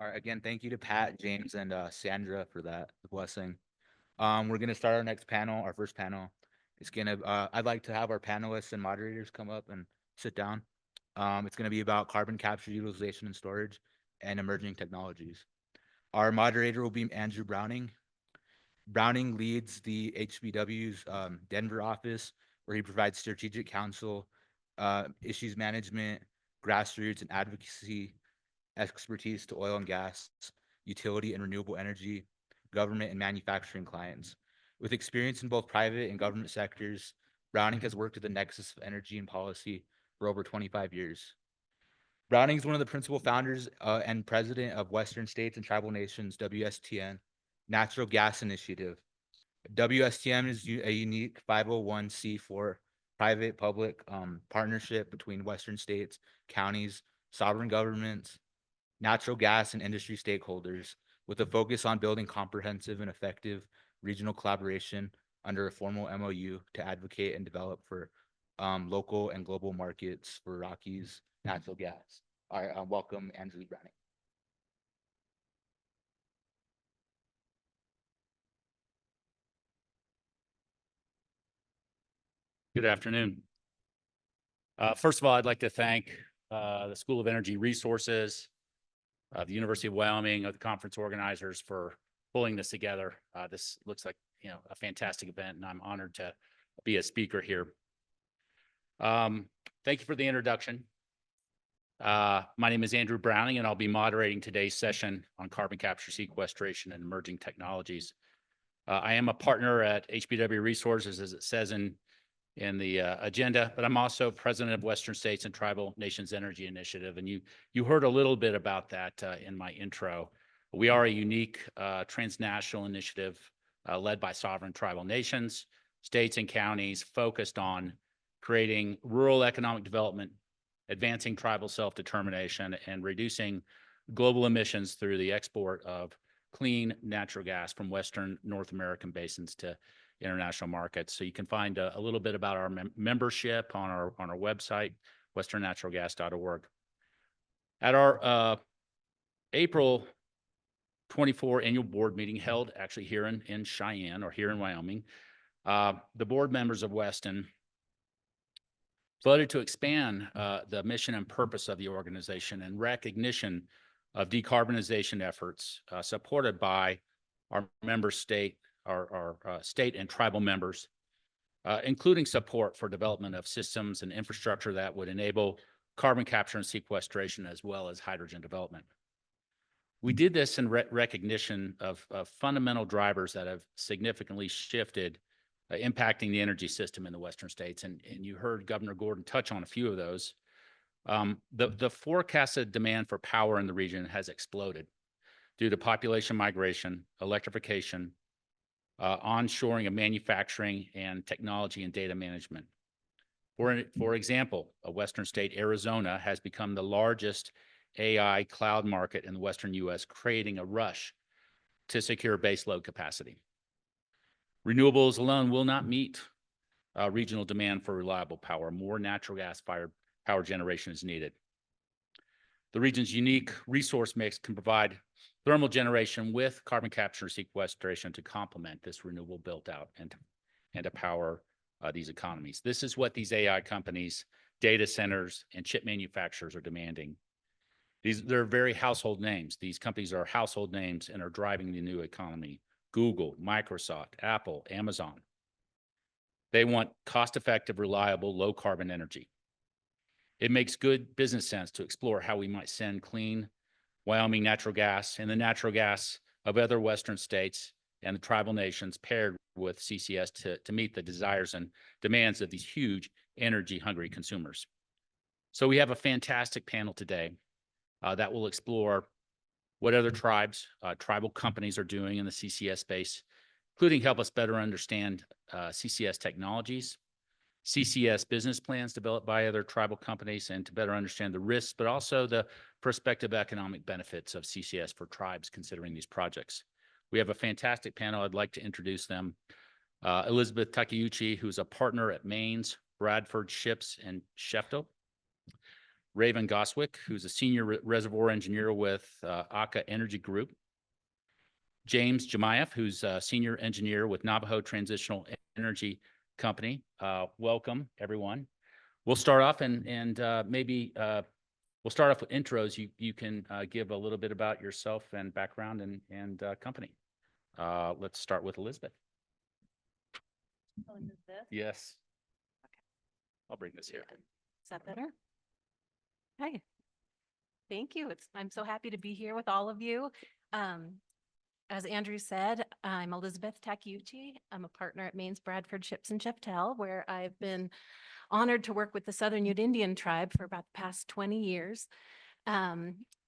All right, again, thank you to Pat, James, and Sandra for that blessing. We're gonna start our next panel, our first panel. I'd like to have our panelists and moderators come up and sit down. It's gonna be about carbon capture, utilization, and storage, and emerging technologies. Our moderator will be Andrew Browning. Browning leads the HBW's Denver office, where he provides strategic counsel, issues management, grassroots, and advocacy expertise to oil and gas, utility and renewable energy, government and manufacturing clients. With experience in both private and government sectors, Browning has worked at the nexus of energy and policy for over 25 years. Browning is one of the principal founders and president of Western States and Tribal Nations WSTN Natural Gas Initiative. WSTN is a unique 501c4 private public partnership between Western states, counties, sovereign governments, natural gas and industry stakeholders, with a focus on building comprehensive and effective regional collaboration under a formal MOU to advocate and develop for local and global markets for Rockies natural gas. All right, welcome Andrew Browning. Good afternoon. First of all, I'd like to thank the School of Energy Resources, the University of Wyoming, the conference organizers for pulling this together. This looks like a fantastic event, and I'm honored to be a speaker here. Thank you for the introduction. My name is Andrew Browning, and I'll be moderating today's session on carbon capture, sequestration, and emerging technologies. I am a partner at HBW Resources, as it says in the agenda, but I'm also president of Western States and Tribal Nations Energy Initiative. And you heard a little bit about that in my intro. We are a unique transnational initiative led by sovereign tribal nations, states, and counties focused on creating rural economic development, advancing tribal self-determination, and reducing global emissions through the export of clean natural gas from Western North American basins to international markets. So you can find a little bit about our membership on our website, westernnaturalgas.org. At our April 24 annual board meeting held actually here in Cheyenne, or here in Wyoming, the board members of Weston voted to expand the mission and purpose of the organization in recognition of decarbonization efforts supported by our member state, our state and tribal members, including support for development of systems and infrastructure that would enable carbon capture and sequestration, as well as hydrogen development. We did this in recognition of fundamental drivers that have significantly shifted, impacting the energy system in the Western states. And you heard Governor Gordon touch on a few of those. The forecasted demand for power in the region has exploded due to population migration, electrification, onshoring of manufacturing, and technology and data management. For example, a Western state, Arizona, has become the largest AI cloud market in the Western U.S., creating a rush to secure baseload capacity. Renewables alone will not meet regional demand for reliable power. More natural gas-fired power generation is needed. The region's unique resource mix can provide thermal generation with carbon capture and sequestration to complement this renewable built-out and to power these economies. This is what these AI companies, data centers, and chip manufacturers are demanding. They're very household names. These companies are household names and are driving the new economy. Google, Microsoft, Apple, Amazon. They want cost-effective, reliable, low-carbon energy. It makes good business sense to explore how we might send clean Wyoming natural gas and the natural gas of other Western states and the tribal nations paired with CCS to meet the desires and demands of these huge energy-hungry consumers. So we have a fantastic panel today that will explore what other tribal companies are doing in the CCS space, including help us better understand CCS technologies, CCS business plans developed by other tribal companies, and to better understand the risks, but also the prospective economic benefits of CCS for tribes considering these projects. We have a fantastic panel. I'd like to introduce them. Elizabeth Takeuchi, who's a partner at Maine's, Bradford, Ships, and Shefto. Raven Goswick, who's a senior reservoir engineer with ACA Energy Group. James Jemayev, who's a senior engineer with Navajo Transitional Energy Company. Welcome, everyone. We'll start off and maybe we'll start off with intros. You can give a little bit about yourself and background and company. Let's start with Elizabeth. Elizabeth. Yes. Okay. I'll bring this here. Is that better? Hi. Thank you. I'm so happy to be here with all of you. As Andrew said, I'm Elizabeth Takeuchi. I'm a partner at Maine's Bradford Ships and Cheftel, where I've been honored to work with the Southern Ute Indian tribe for about the past 20 years.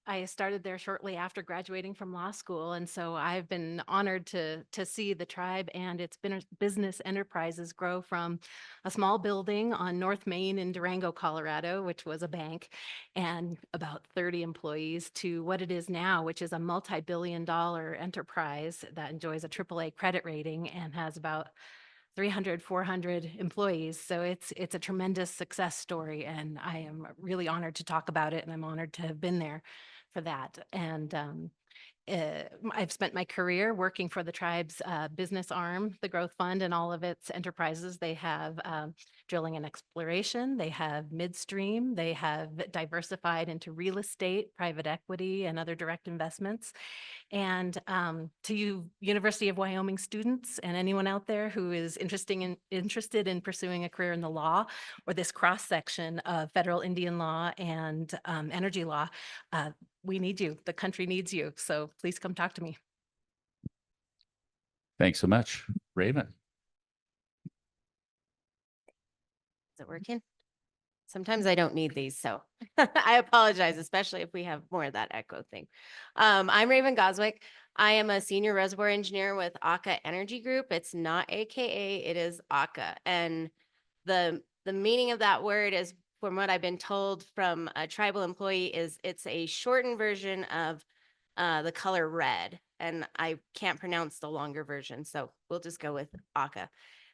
I started there shortly after graduating from law school, and so I've been honored to see the tribe and its business enterprises grow from a small building on North Main in Durango, Colorado, which was a bank, and about 30 employees, to what it is now, which is a multi-billion-dollar enterprise that enjoys a AAA credit rating and has about 300, 400 employees. So it's a tremendous success story, and I am really honored to talk about it, and I'm honored to have been there for that. And I've spent my career working for the tribe's business arm, the Growth Fund, and all of its enterprises. They have drilling and exploration, they have midstream, they have diversified into real estate, private equity, and other direct investments. And to you University of Wyoming students and anyone out there who is interested in pursuing a career in the law or this cross section of federal Indian law and energy law, we need you. The country needs you. So please come talk to me. Thanks so much, Raven. Is it working? Sometimes I don't need these, so I apologize, especially if we have more of that echo thing. I'm Raven Goswick. I am a senior reservoir engineer with ACA Energy Group. It's not AKA, it is ACA. And the meaning of that word is, from what I've been told from a tribal employee, is it's a shortened version of the color red. And I can't pronounce the longer version, so we'll just go with ACA.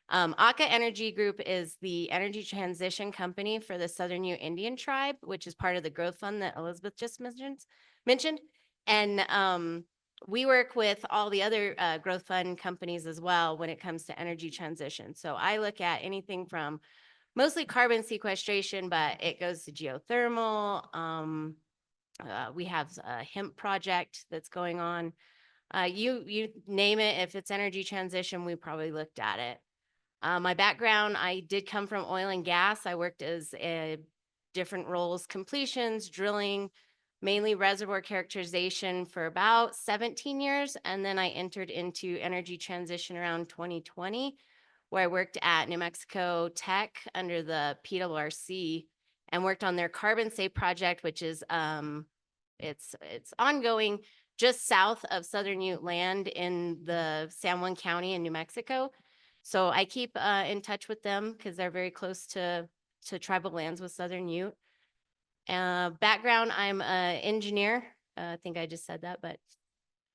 ACA Energy Group is the energy transition company for the Southern Ute Indian tribe, which is part of the Growth Fund that Elizabeth just mentioned. And we work with all the other Growth Fund companies as well when it comes to energy transition. So I look at anything from mostly carbon sequestration, but it goes to geothermal. We have a hemp project that's going on. You name it, if it's energy transition, we probably looked at it. My background, I did come from oil and gas. I worked as different roles, completions, drilling, mainly reservoir characterization for about 17 years. And then I entered into energy transition around 2020, where I worked at New Mexico Tech under the PWRC and worked on their carbon safe project, which is it's ongoing just south of Southern Ute land in the San Juan County in New Mexico. So I keep in touch with them because they're very close to tribal lands with Southern Ute. Background, I'm an engineer. I think I just said that, but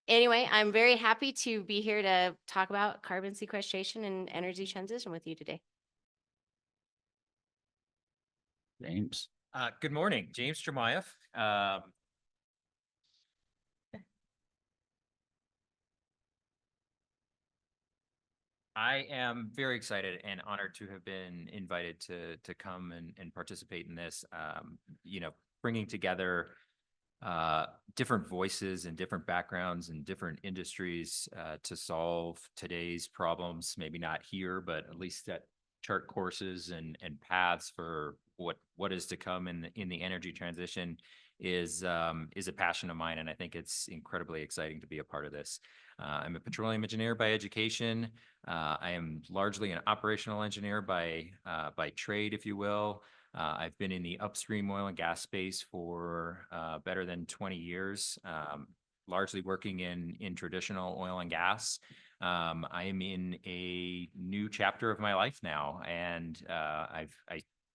anyway, I'm very happy to be here to talk about carbon sequestration and energy transition with you today. James. Good morning, James Jemayev. I am very excited and honored to have been invited to come and participate in this. Bringing together different voices and different backgrounds and different industries to solve today's problems. Maybe not here, but at least at chart courses and paths for what is to come in the energy transition is a passion of mine, and I think it's incredibly exciting to be a part of this. I'm a petroleum engineer by education. I am largely an operational engineer by trade, if you will. I've been in the upstream oil and gas space for better than 20 years, largely working in traditional oil and gas. I am in a new chapter of my life now, and I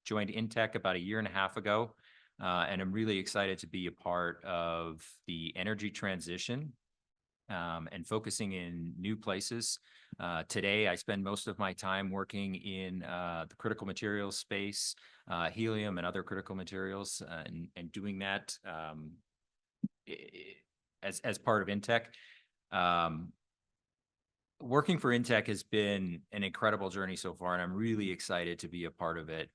joined Intech about a year and a half ago, and I'm really excited to be a part of the energy transition and focusing in new places. Today, I spend most of my time working in the critical materials space, helium and other critical materials, and doing that as part of Intech. Working for Intech has been an incredible journey so far, and I'm really excited to be a part of it.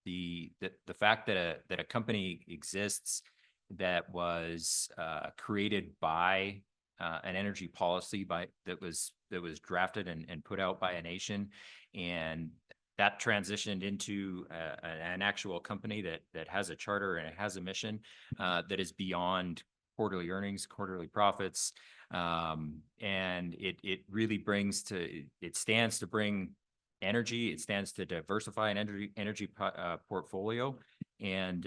The fact that a company exists that was created by an energy policy that was drafted and put out by a nation, and that transitioned into an actual company that has a charter and it has a mission that is beyond quarterly earnings, quarterly profits. And it really it stands to bring energy. It stands to diversify an energy portfolio and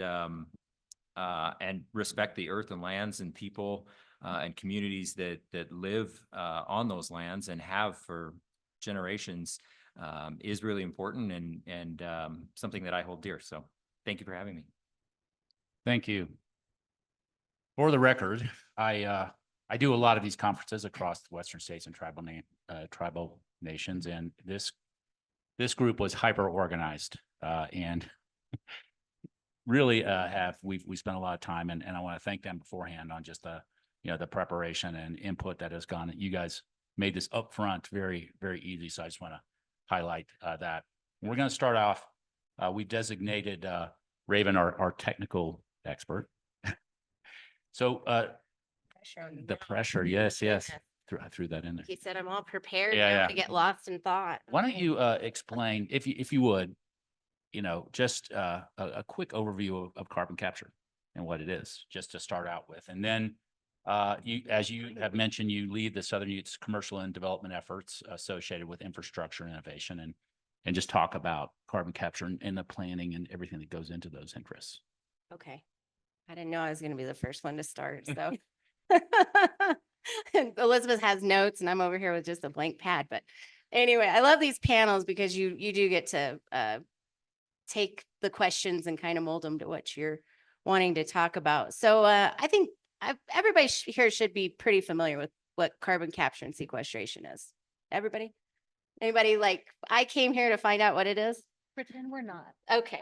respect the earth and lands and people and communities that live on those lands and have for generations is really important and something that I hold dear. So thank you for having me. Thank you. For the record, I do a lot of these conferences across the Western states and tribal nations, and this group was hyper organized and really we spent a lot of time, and I want to thank them beforehand on just the preparation and input that has gone. You guys made this upfront very, very easy, so I just want to highlight that. We're going to start off. We designated Raven our technical expert. So the pressure, yes. I threw that in there. He said, I'm all prepared Yeah, now yeah. to get lost in thought. Why don't you explain, if you would, just a quick overview of carbon capture and what it is, just to start out with. And then as you have mentioned, you lead the Southern Utes commercial and development efforts associated with infrastructure innovation, and just talk about carbon capture and the planning and everything that goes into those interests. Okay. I didn't know I was going to be the first one to start, so. Elizabeth has notes and I'm over here with just a blank pad, but anyway, I love these panels because you do get to take the questions and kind of mold them to what you're wanting to talk about. So I think everybody here should be pretty familiar with what carbon capture and sequestration is. Everybody? Anybody I came here to find out what it is? Pretend we're not. Okay.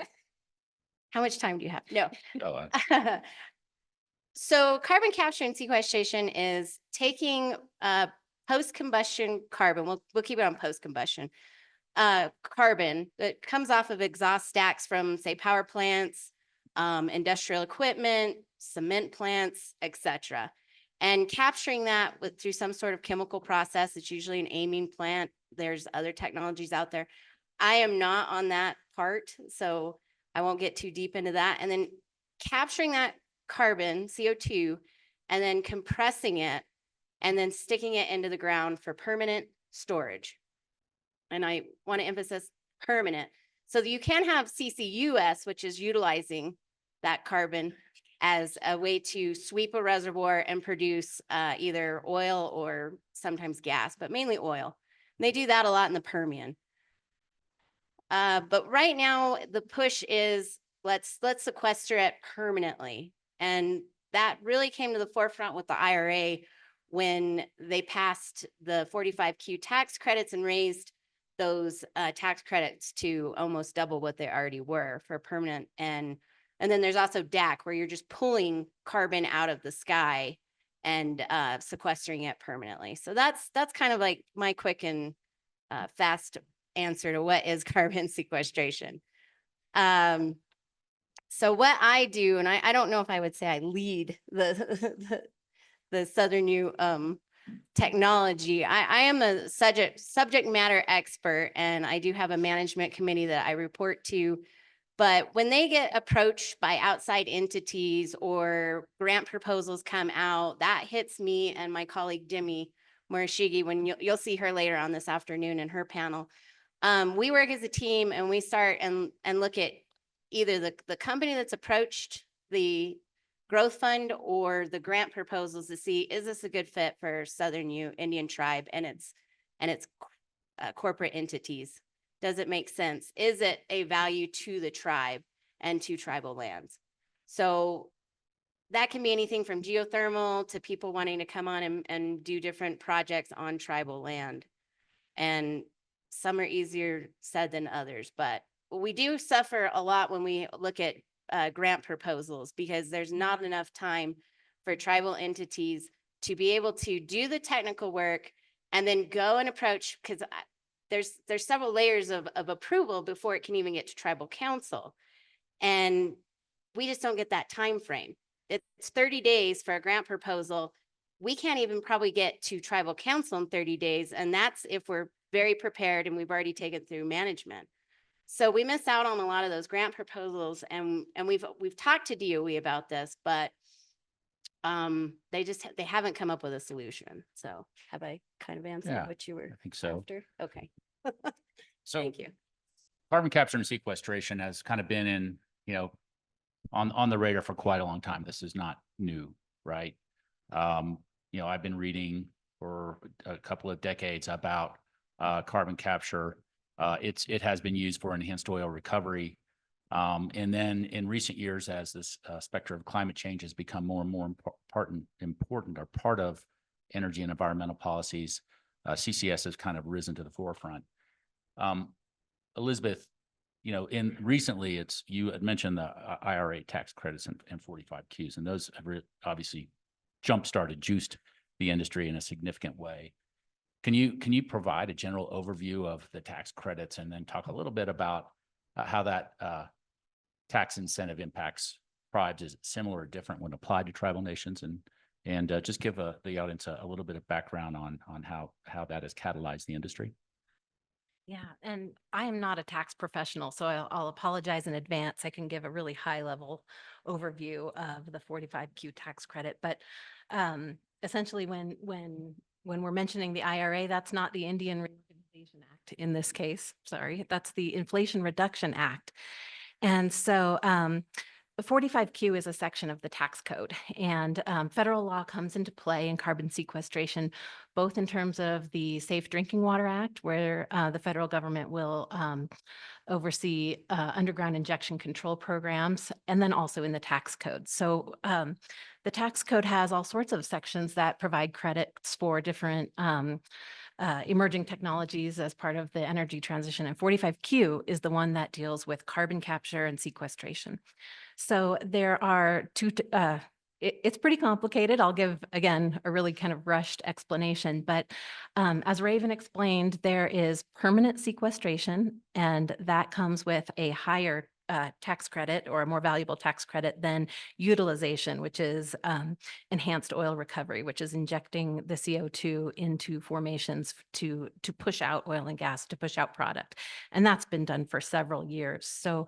How much time do you have? No. Oh, So carbon capture and sequestration is taking post-combustion carbon. We'll keep it on post-combustion carbon that comes off of exhaust stacks from, say, power plants, industrial equipment, cement plants, etc., and capturing that through some sort of chemical process. It's usually an amine plant. There's other technologies out there. I am not on that part, so I won't get too deep into that. And then capturing that carbon, CO2, and then compressing it and then sticking it into the ground for permanent storage. And I want to emphasize permanent. So that you can have CCUS, which is utilizing that carbon as a way to sweep a reservoir and produce either oil or sometimes gas, but mainly oil. And they do that a lot in the Permian. But right now the push is let's sequester it permanently. And that really came to the forefront with the IRA when they passed the 45Q tax credits and raised those tax credits to almost double what they already were for permanent. And then there's also DAC, where you're just pulling carbon out of the sky and sequestering it permanently. So that's kind of like my quick and fast answer to what is carbon sequestration. So what I do, and I don't know if I would say I lead the Southern U technology. I am a subject matter expert, and I do have a management committee that I report to. But when they get approached by outside entities or grant proposals come out, that hits me and my colleague Demi Morishige, when you'll see her later on this afternoon in her panel. We work as a team and we start and look at either the company that's approached the growth fund or the grant proposals to see, is this a good fit for Southern Indian tribe and its corporate entities? Does it make sense? Is it a value to the tribe and to tribal lands? So that can be anything from geothermal to people wanting to come on and do different projects on tribal land. And some are easier said than others, but we do suffer a lot when we look at grant proposals because there's not enough time for tribal entities to be able to do the technical work and then go and approach, because there's several layers of approval before it can even get to tribal council. And we just don't get that time frame. It's 30 days for a grant proposal. We can't even probably get to tribal council in 30 days. And that's if we're very prepared and we've already taken through management. So we miss out on a lot of those grant proposals, and we've talked to DOE about this, but they haven't come up with a solution. So have I kind of answered Yeah, what you were I think so. after? Okay. So Thank you. carbon capture and sequestration has kind of been in, on the radar for quite a long time. This is not new, right? I've been reading for a couple of decades about carbon capture. It has been used for enhanced oil recovery. And then in recent years, as this specter of climate change has become more and more important or part of energy and environmental policies, CCS has kind of risen to the forefront. Elizabeth, in recently, you had mentioned the IRA tax credits and 45Qs, and those have obviously jump-started, juiced the industry in a significant way. Can you provide a general overview of the tax credits and then talk a little bit about how that tax incentive impacts tribes? Is it similar or different when applied to tribal nations? And just give the audience a little bit of background on how that has catalyzed the industry. Yeah, and I am not a tax professional, so I'll apologize in advance. I can give a really high level overview of the 45Q tax credit, but essentially when we're mentioning the IRA, that's not the Indian Reorganization Act in this case. Sorry, that's the Inflation Reduction Act. And so the 45Q is a section of the tax code, and federal law comes into play in carbon sequestration, both in terms of the Safe Drinking Water Act, where the federal government will oversee underground injection control programs, and then also in the tax code. So the tax code has all sorts of sections that provide credits for different emerging technologies as part of the energy transition. And 45Q is the one that deals with carbon capture and sequestration. So there are it's pretty complicated. I'll give, again, a really kind of rushed explanation, but as Raven explained, there is permanent sequestration, and that comes with a higher tax credit or a more valuable tax credit than utilization, which is enhanced oil recovery, which is injecting the CO2 into formations to push out oil and gas, to push out product. And that's been done for several years. So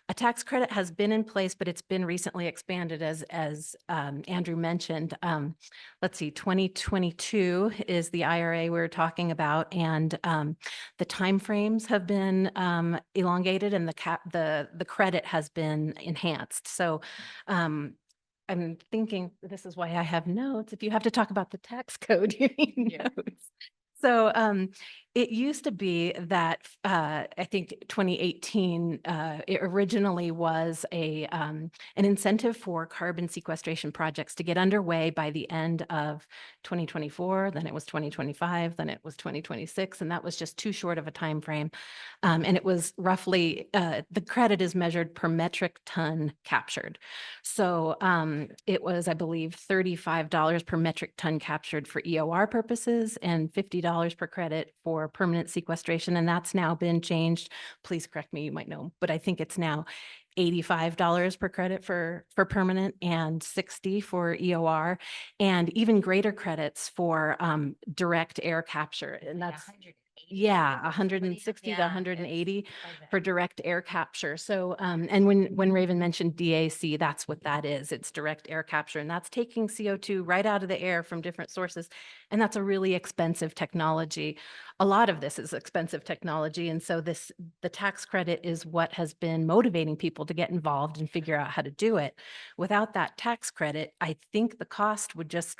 a tax credit has been in place, but it's been recently expanded as Andrew mentioned. Let's see, 2022 is the IRA we're talking about, and the timeframes have been elongated, and the credit has been enhanced. So I'm thinking this is why I have notes. If you have to talk about the tax code, you need notes. So it used to be that I think 2018, it originally was an incentive for carbon sequestration projects to get underway by the end of 2024. Then it was 2025. Then it was 2026, and that was just too short of a time frame. And it was roughly the credit is measured per metric ton captured. So it was, I believe, $35 per metric ton captured for EOR purposes and $50 per credit for permanent sequestration. And that's now been changed. Please correct me, you might know, but I think it's now $85 per credit for permanent and $60 for EOR, and even greater credits for direct air capture. And that's, yeah, 160 to 180 for direct air capture. So, and when Raven mentioned DAC, that's what that is. It's direct air capture, and that's taking CO2 right out of the air from different sources. And that's a really expensive technology. A lot of this is expensive technology. And so the tax credit is what has been motivating people to get involved and figure out how to do it. Without that tax credit, I think the cost would just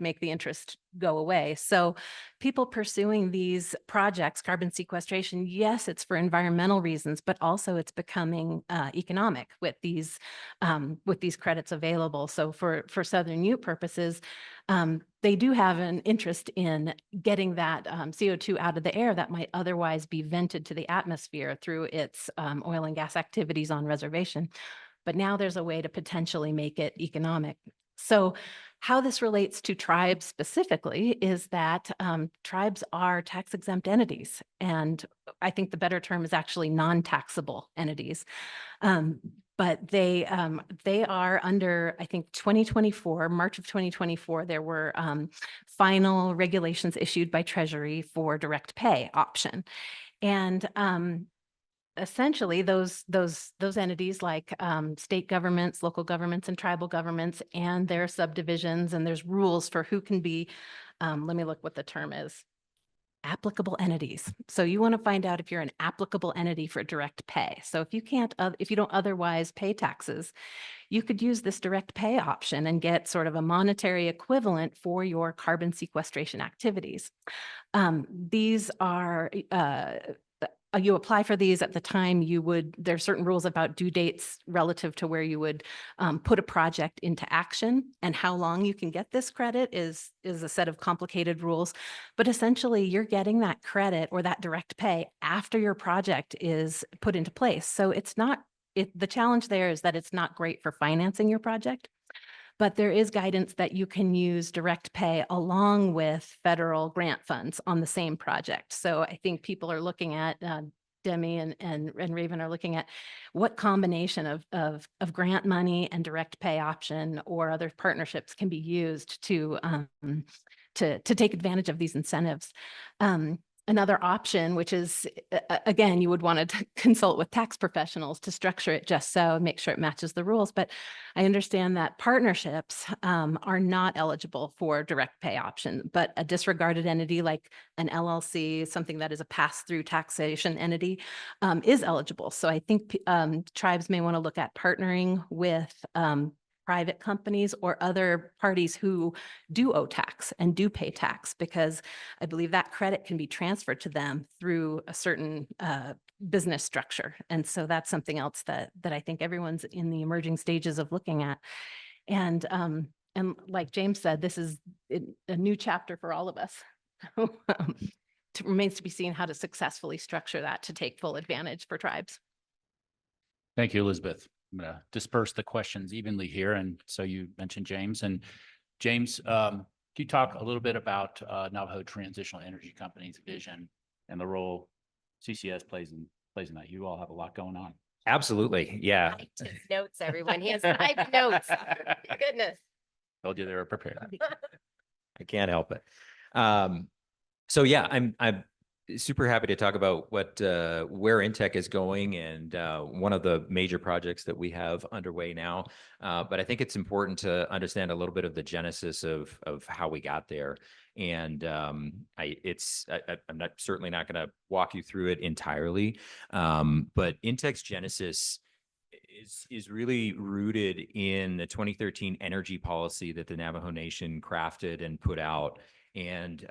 make the interest go away. So people pursuing these projects, carbon sequestration, yes, it's for environmental reasons, but also it's becoming economic with these credits available. So for Southern Ute purposes, they do have an interest in getting that CO2 out of the air that might otherwise be vented to the atmosphere through its oil and gas activities on reservation. But now there's a way to potentially make it economic. So how this relates to tribes specifically is that tribes are tax exempt entities. And I think the better term is actually non-taxable entities. But they are under, I think, 2024, March of 2024, there were final regulations issued by Treasury for direct pay option. And essentially those entities like state governments, local governments, and tribal governments and their subdivisions, and there's rules for who can be, let me look what the term is, applicable entities. So you want to find out if you're an applicable entity for direct pay. So if you can't, if you don't otherwise pay taxes, you could use this direct pay option and get sort of a monetary equivalent for your carbon sequestration activities. These are, you apply for these at the time you would, there are certain rules about due dates relative to where you would put a project into action, and how long you can get this credit is a set of complicated rules. But essentially you're getting that credit or that direct pay after your project is put into place. So it's not, the challenge there is that it's not great for financing your project. But there is guidance that you can use direct pay along with federal grant funds on the same project. So I think people are looking at, Demi and Raven are looking at what combination of grant money and direct pay option or other partnerships can be used to take advantage of these incentives. Another option, which is, again, you would want to consult with tax professionals to structure it just so and make sure it matches the rules. But I understand that partnerships are not eligible for direct pay option, but a disregarded entity like an LLC, something that is a pass-through taxation entity, is eligible. So I think tribes may want to look at partnering with private companies or other parties who do owe tax and do pay tax, because I believe that credit can be transferred to them through a certain business structure. And so that's something else that I think everyone's in the emerging stages of looking at. And like James said, this is a new chapter for all of us. It remains to be seen how to successfully structure that to take full advantage for tribes. Thank you, Elizabeth. I'm going to disperse the questions evenly here. And so you mentioned James. And James, can you talk a little bit about Navajo Transitional Energy Company's vision and the role CCS plays in that? You all have a lot going on. Absolutely. Yeah. Typed his notes, everyone. He has typed notes. Goodness. Told you they were prepared. I can't help it. So yeah, I'm super happy to talk about what where InTech is going, and one of the major projects that we have underway now. But I think it's important to understand a little bit of the genesis of how we got there. And I'm certainly not going to walk you through it entirely. But InTech's genesis is really rooted in the 2013 energy policy that the Navajo Nation crafted and put out. And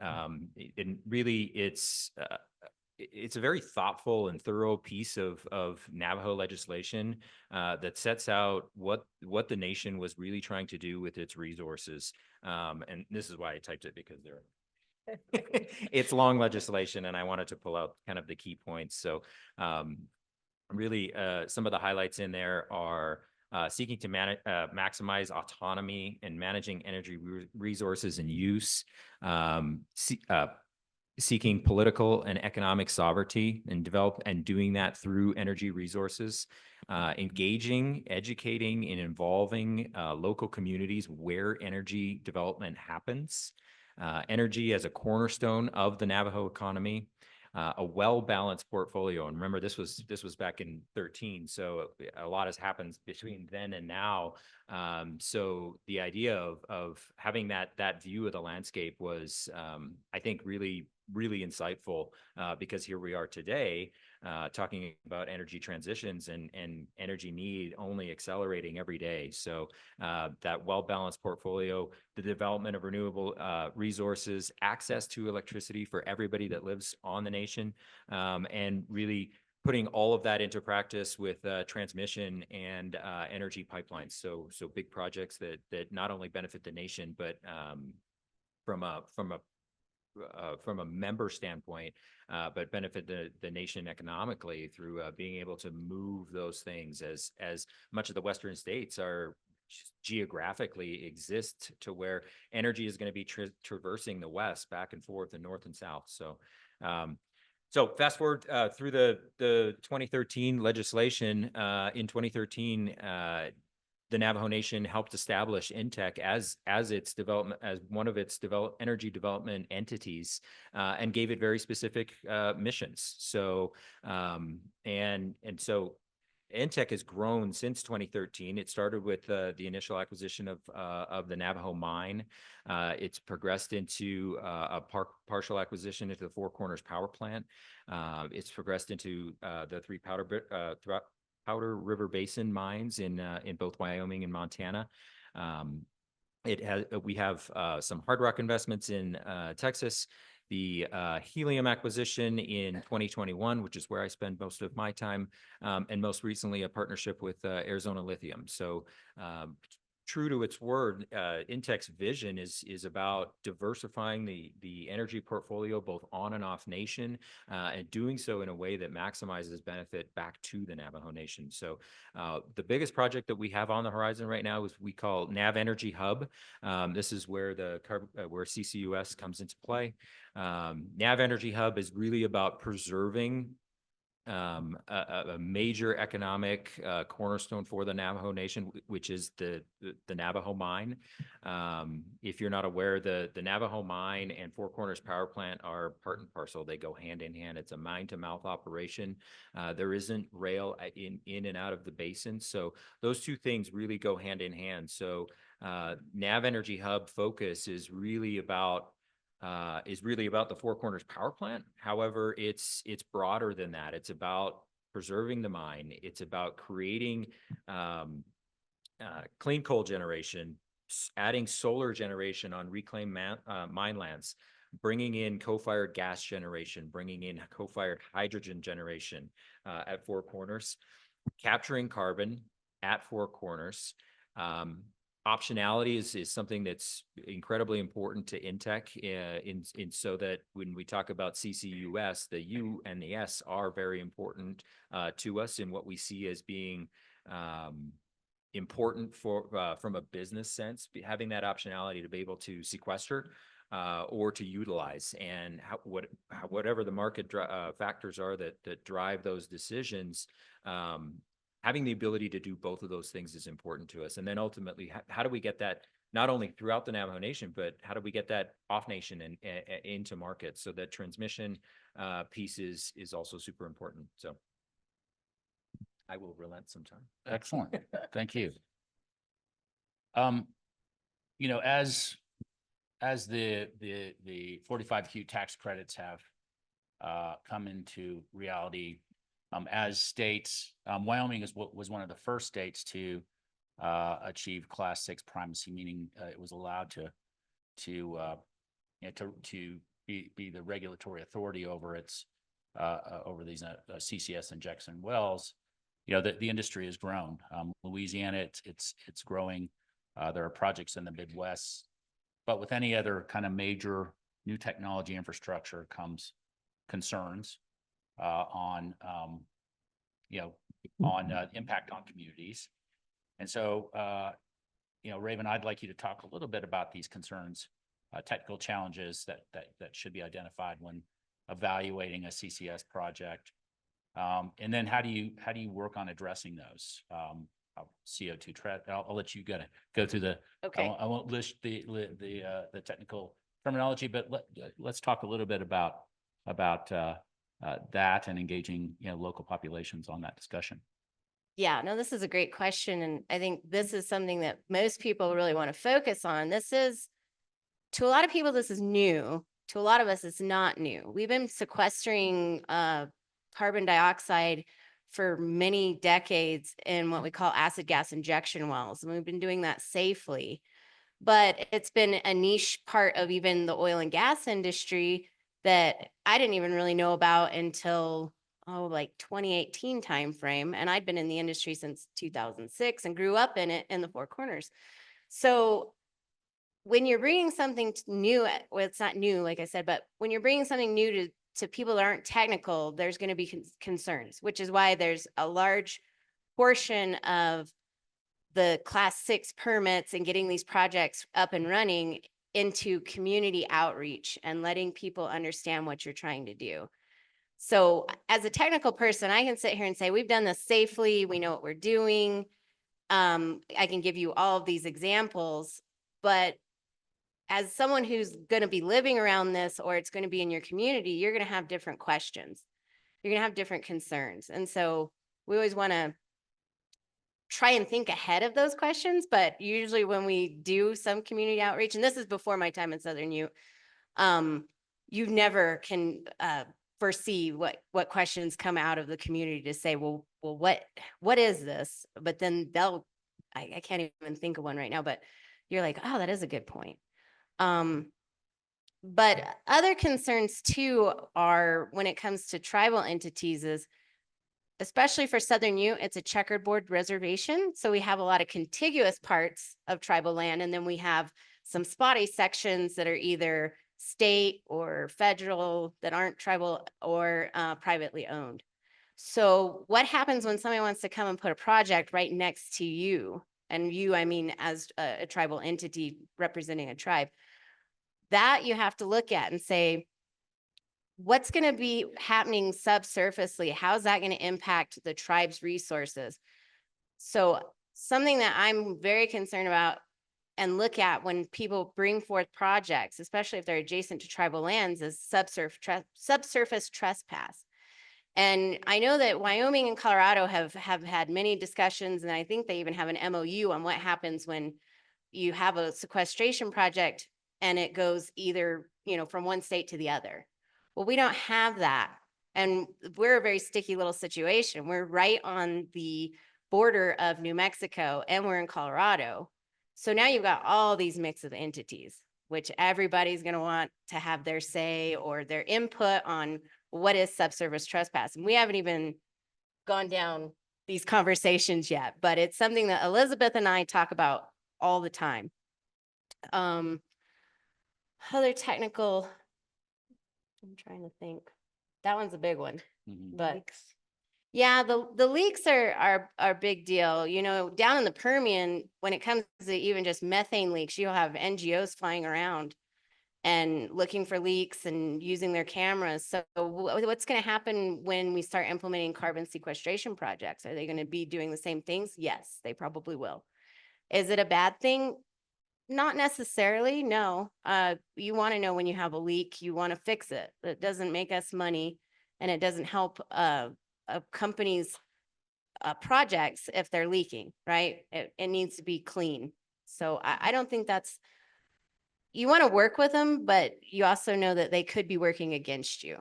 really, it's a very thoughtful and thorough piece of Navajo legislation that sets out what the nation was really trying to do with its resources. And this is why I typed it, because it's long legislation, and I wanted to pull out kind of the key points. So really, some of the highlights in there are seeking to maximize autonomy in managing energy resources and use, seeking political and economic sovereignty and doing that through energy resources, engaging, educating, and involving local communities where energy development happens, energy as a cornerstone of the Navajo economy, a well-balanced portfolio. And remember, this was back in 2013, so a lot has happened between then and now. So the idea of having that view of the landscape was, I think, really insightful, because here we are today, talking about energy transitions and energy need only accelerating every day. So that well-balanced portfolio, the development of renewable resources, access to electricity for everybody that lives on the nation, and really putting all of that into practice with transmission and energy pipelines. So big projects that not only benefit the nation, but from a member standpoint, but benefit the nation economically through being able to move those things as much of the Western states are geographically exist to where energy is going to be traversing the West back and forth and north and south. So fast forward through the 2013 legislation. In 2013, the Navajo Nation helped establish INTEC as its development, as one of its energy development entities, and gave it very specific missions. So so INTEC has grown since 2013. It started with the initial acquisition of the Navajo mine. It's progressed into a partial acquisition into the Four Corners power plant. It's progressed into the three Powder River Basin mines in both Wyoming and Montana. We have some hard rock investments in Texas. The helium acquisition in 2021, which is where I spend most of my time, and most recently a partnership with Arizona Lithium. So true to its word, INTEC's vision is about diversifying the energy portfolio both on and off nation, and doing so in a way that maximizes benefit back to the Navajo Nation. So the biggest project that we have on the horizon right now is we call Nav Energy Hub. This is where where CCUS comes into play. Nav Energy Hub is really about preserving a major economic cornerstone for the Navajo Nation, which is the Navajo mine. If you're not aware, the Navajo mine and Four Corners power plant are part and parcel. They go hand in hand. It's a mine-to-mouth operation. There isn't rail in and out of the basin. So those two things really go hand in hand. So Nav Energy Hub focus is really about the Four Corners power plant. However, it's broader than that. It's about preserving the mine. It's about creating clean coal generation, adding solar generation on reclaimed mine lands, bringing in co-fired gas generation, bringing in co-fired hydrogen generation at Four Corners, capturing carbon at Four Corners. Optionality is something that's incredibly important to INTEC in so that when we talk about CCUS, the U and the S are very important to us in what we see as being important from a business sense, having that optionality to be able to sequester or to utilize, and whatever the market factors are that drive those decisions. Having the ability to do both of those things is important to us. And then ultimately, how do we get that not only throughout the Navajo Nation, but how do we get that off nation and into markets? So that transmission piece is also super important. So I will relent sometime. Excellent. Thank you. You know, as the 45Q tax credits have come into reality, as states, Wyoming was one of the first states to achieve Class 6 primacy, meaning it was allowed to be the regulatory authority over its over these CCS injection wells. You know, the industry has grown. Louisiana, it's growing. There are projects in the Midwest, but with any other kind of major new technology infrastructure comes concerns on impact on communities. And so, Raven, I'd like you to talk a little bit about these concerns, technical challenges that should be identified when evaluating a CCS project. And then how do you work on addressing those? CO2 trap. I'll let you go through the. Okay. I won't list the technical terminology, but let's talk a little bit about that and engaging local populations on that discussion. Yeah, no, this is a great question. And I think this is something that most people really want to focus on. This is, to a lot of people, this is new. To a lot of us, it's not new. We've been sequestering carbon dioxide for many decades in what we call acid gas injection wells. And we've been doing that safely. But it's been a niche part of even the oil and gas industry that I didn't even really know about until, like 2018 timeframe. And I'd been in the industry since 2006 and grew up in it in the Four Corners. So when you're bringing something new, well, it's not new, like I said, but when you're bringing something new to people that aren't technical, there's going to be concerns, which is why there's a large portion of the class 6 permits and getting these projects up and running into community outreach and letting people understand what you're trying to do. So as a technical person, I can sit here and say, we've done this safely. We know what we're doing. I can give you all of these examples, but as someone who's going to be living around this, or it's going to be in your community, you're going to have different questions. You're going to have different concerns. And so we always want to try and think ahead of those questions, but usually when we do some community outreach, and this is before my time in Southern Ute, you never can foresee what questions come out of the community to say, well, what is this? But then I can't even think of one right now, but you're like, oh, that is a good point. But other concerns too are when it comes to tribal entities is, especially for Southern Ute, it's a checkerboard reservation. So we have a lot of contiguous parts of tribal land. And then we have some spotty sections that are either state or federal that aren't tribal or privately owned. So what happens when somebody wants to come and put a project right next to you? And you, I mean, as a tribal entity representing a tribe, that you have to look at and say, what's going to be happening subsurfacely? How's that going to impact the tribe's resources? So something that I'm very concerned about and look at when people bring forth projects, especially if they're adjacent to tribal lands, is subsurface trespass. And I know that Wyoming and Colorado have had many discussions, and I think they even have an MOU on what happens when you have a sequestration project and it goes either, from one state to the other. Well, we don't have that. And we're a very sticky little situation. We're right on the border of New Mexico and we're in Colorado. So now you've got all these mix of entities, which everybody's going to want to have their say or their input on what is subsurface trespass. And we haven't even gone down these conversations yet, but it's something that Elizabeth and I talk about all the time. Other technical, I'm trying to think. That one's a big one, but yeah, the leaks are a big deal. Down in the Permian, when it comes to even just methane leaks, you'll have NGOs flying around and looking for leaks and using their cameras. So what's going to happen when we start implementing carbon sequestration projects? Are they going to be doing the same things? Yes, they probably will. Is it a bad thing? Not necessarily, no. You want to know when you have a leak, you want to fix it. It doesn't make us money and it doesn't help a company's projects if they're leaking, right? It needs to be clean. So I don't think you want to work with them, but you also know that they could be working against you.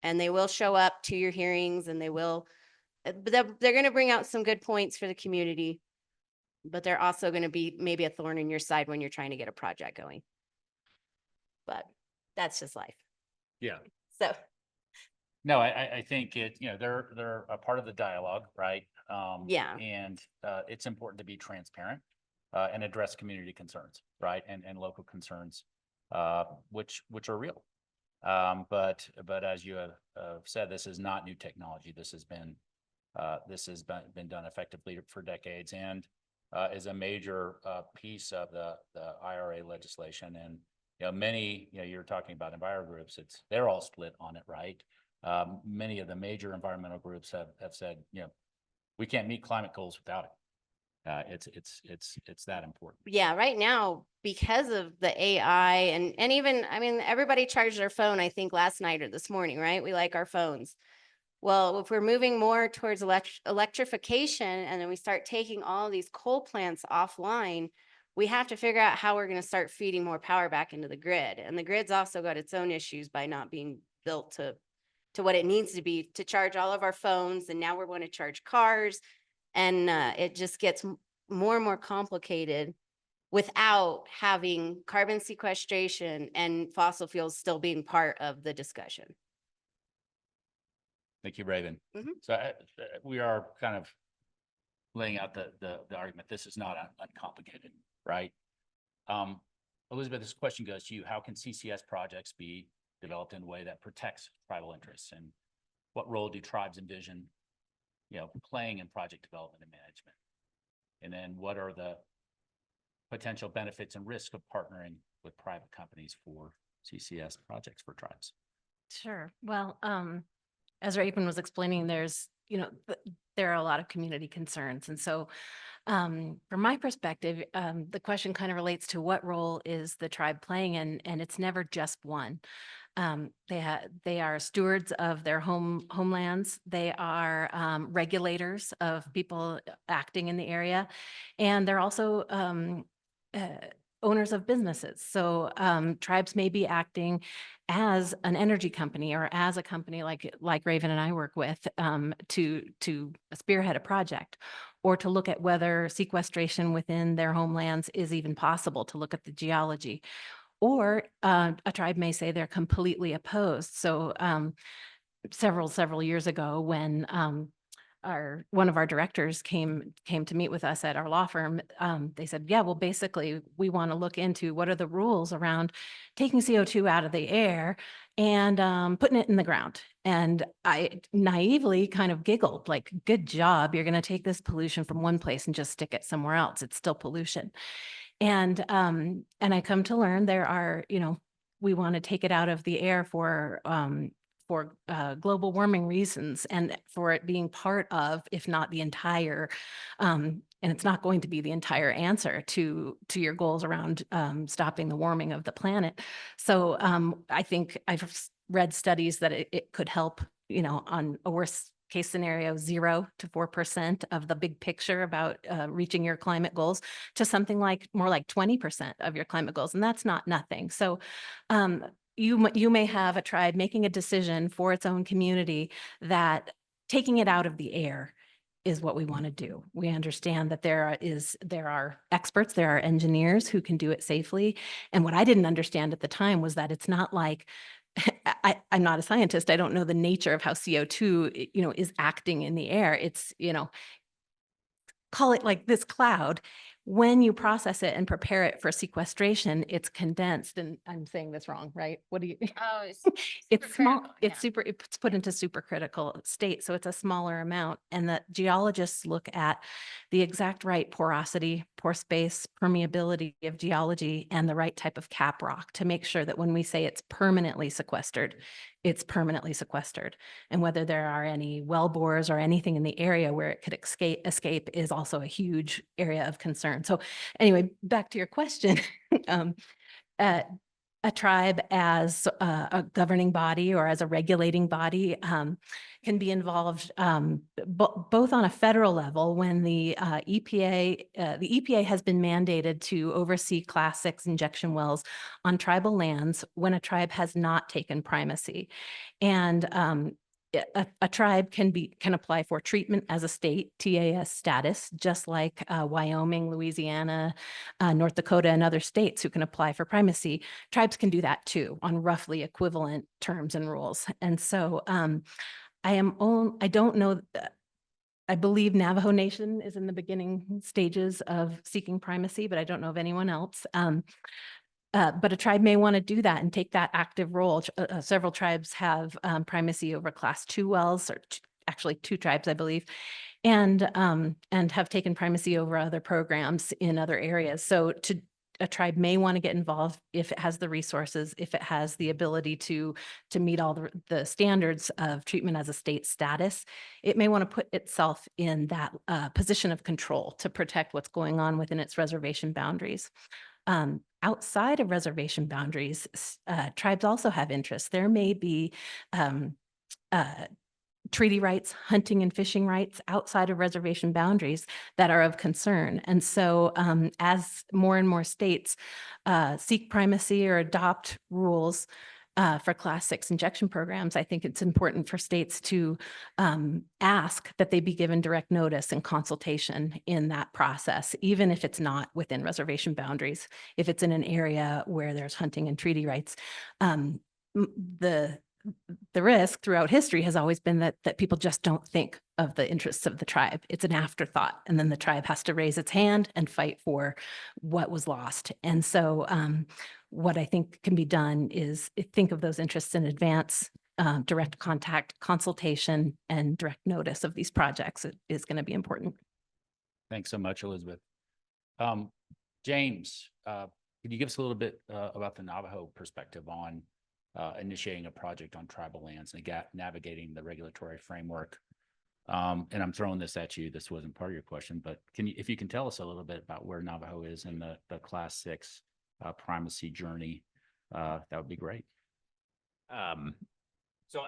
And they will show up to your hearings and they're going to bring out some good points for the community. But they're also going to be maybe a thorn in your side when you're trying to get a project going. But that's just life. Yeah. So. No, I think they're a part of the dialogue, right? Yeah. And it's important to be transparent and address community concerns, right? And local concerns, which are real. But as you have said, this is not new technology. This has been done effectively for decades and is a major piece of the IRA legislation. And many, you're talking about enviro groups. They're all split on it, right? Many of the major environmental groups have said, we can't meet climate goals without it. It's that important. Yeah, right now, because of the AI and even, everybody charged their phone, I think last night or this morning, right? We like our phones. Well, if we're moving more towards electrification and then we start taking all these coal plants offline, we have to figure out how we're going to start feeding more power back into the grid. And the grid's also got its own issues by not being built to to what it needs to be to charge all of our phones. And now we want to charge cars. And it just gets more and more complicated without having carbon sequestration and fossil fuels still being part of the discussion. Thank you, Raven. Mhm. So we are kind of laying out the argument. This is not uncomplicated, right? Elizabeth, this question goes to you. How can CCS projects be developed in a way that protects tribal interests? And what role do tribes envision, playing in project development and management? And then what are the potential benefits and risks of partnering with private companies for CCS projects for tribes? Sure. Well, as Raven was explaining, there's, there are a lot of community concerns. And so from my perspective, the question kind of relates to what role is the tribe playing, and it's never just one. They are stewards of their homelands. They are regulators of people acting in the area, and they're also owners of businesses. So tribes may be acting as an energy company or as a company like Raven and I work with to spearhead a project, or to look at whether sequestration within their homelands is even possible, to look at the geology. Or a tribe may say they're completely opposed. So several years ago, when one of our directors came to meet with us at our law firm, they said, yeah, well, basically, we want to look into what are the rules around taking CO2 out of the air and putting it in the ground. And I naively kind of giggled, like, good job. You're going to take this pollution from one place and just stick it somewhere else. It's still pollution. And I come to learn there are, we want to take it out of the air for global warming reasons, and for it being part of, if not the entire, and it's not going to be the entire answer to your goals around stopping the warming of the planet. So I think I've read studies that it could help, on a worst case scenario, 0 to 4% of the big picture about reaching your climate goals, to something like more like 20% of your climate goals. And that's not nothing. So you may have a tribe making a decision for its own community that taking it out of the air is what we want to do. We understand that there are experts, there are engineers who can do it safely. And what I didn't understand at the time was that it's not like, I'm not a scientist. I don't know the nature of how CO2, is acting in the air. It's, call it like this cloud. When you process it and prepare it for sequestration, it's condensed. And I'm saying this wrong, right? What do you? Oh, It's small. It's put into supercritical state. So it's a smaller amount. And the geologists look at the exact right porosity, pore space, permeability of geology, and the right type of cap rock to make sure that when we say it's permanently sequestered, it's permanently sequestered. And whether there are any well bores or anything in the area where it could escape is also a huge area of concern. So anyway, back to your question. A tribe as a governing body or as a regulating body can be involved both on a federal level when the EPA has been mandated to oversee Class 6 injection wells on tribal lands when a tribe has not taken primacy. And a tribe can apply for treatment as a state, TAS status, just like Wyoming, Louisiana, North Dakota, and other states who can apply for primacy. Tribes can do that too on roughly equivalent terms and rules. And so I don't know, I believe Navajo Nation is in the beginning stages of seeking primacy, but I don't know of anyone else. But a tribe may want to do that and take that active role. Several tribes have primacy over Class 2 wells, or actually 2 tribes, I believe, and have taken primacy over other programs in other areas. So a tribe may want to get involved if it has the resources, if it has the ability to meet all the standards of treatment as a state status. It may want to put itself in that position of control to protect what's going on within its reservation boundaries. Outside of reservation boundaries, tribes also have interests. There may be treaty rights, hunting and fishing rights outside of reservation boundaries that are of concern. And so as more and more states seek primacy or adopt rules for Class 6 injection programs, I think it's important for states to ask that they be given direct notice and consultation in that process, even if it's not within reservation boundaries. If it's in an area where there's hunting and treaty rights, the risk throughout history has always been that people just don't think of the interests of the tribe. It's an afterthought, and then the tribe has to raise its hand and fight for what was lost. And so what I think can be done is think of those interests in advance. Direct contact, consultation, and direct notice of these projects is going to be important. Thanks so much, Elizabeth. James, can you give us a little bit about the Navajo perspective on initiating a project on tribal lands and navigating the regulatory framework? And I'm throwing this at you. This wasn't part of your question, but if you can tell us a little bit about where Navajo is in the Class 6 primacy journey, that would be great. So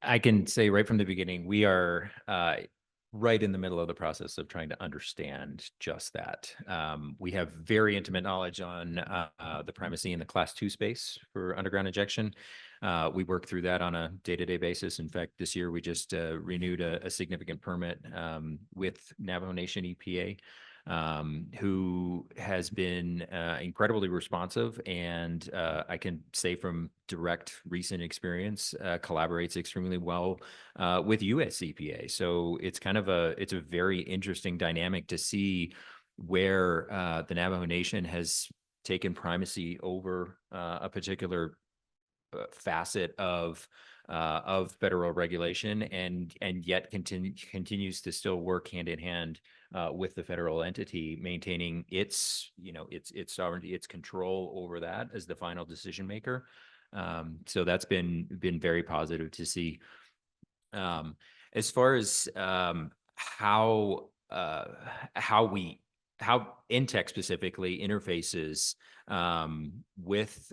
I can say right from the beginning, we are right in the middle of the process of trying to understand just that. We have very intimate knowledge on the primacy in the Class 2 space for underground injection. We work through that on a day-to-day basis. In fact, this year we just renewed a significant permit with Navajo Nation EPA, who has been incredibly responsive, and I can say from direct recent experience, collaborates extremely well with US EPA. So it's kind of it's a very interesting dynamic to see where the Navajo Nation has taken primacy over a particular facet of federal regulation, and yet continues to still work hand in hand with the federal entity, maintaining its sovereignty, its control over that as the final decision maker. So that's been very positive to see. As far as how Intech specifically interfaces with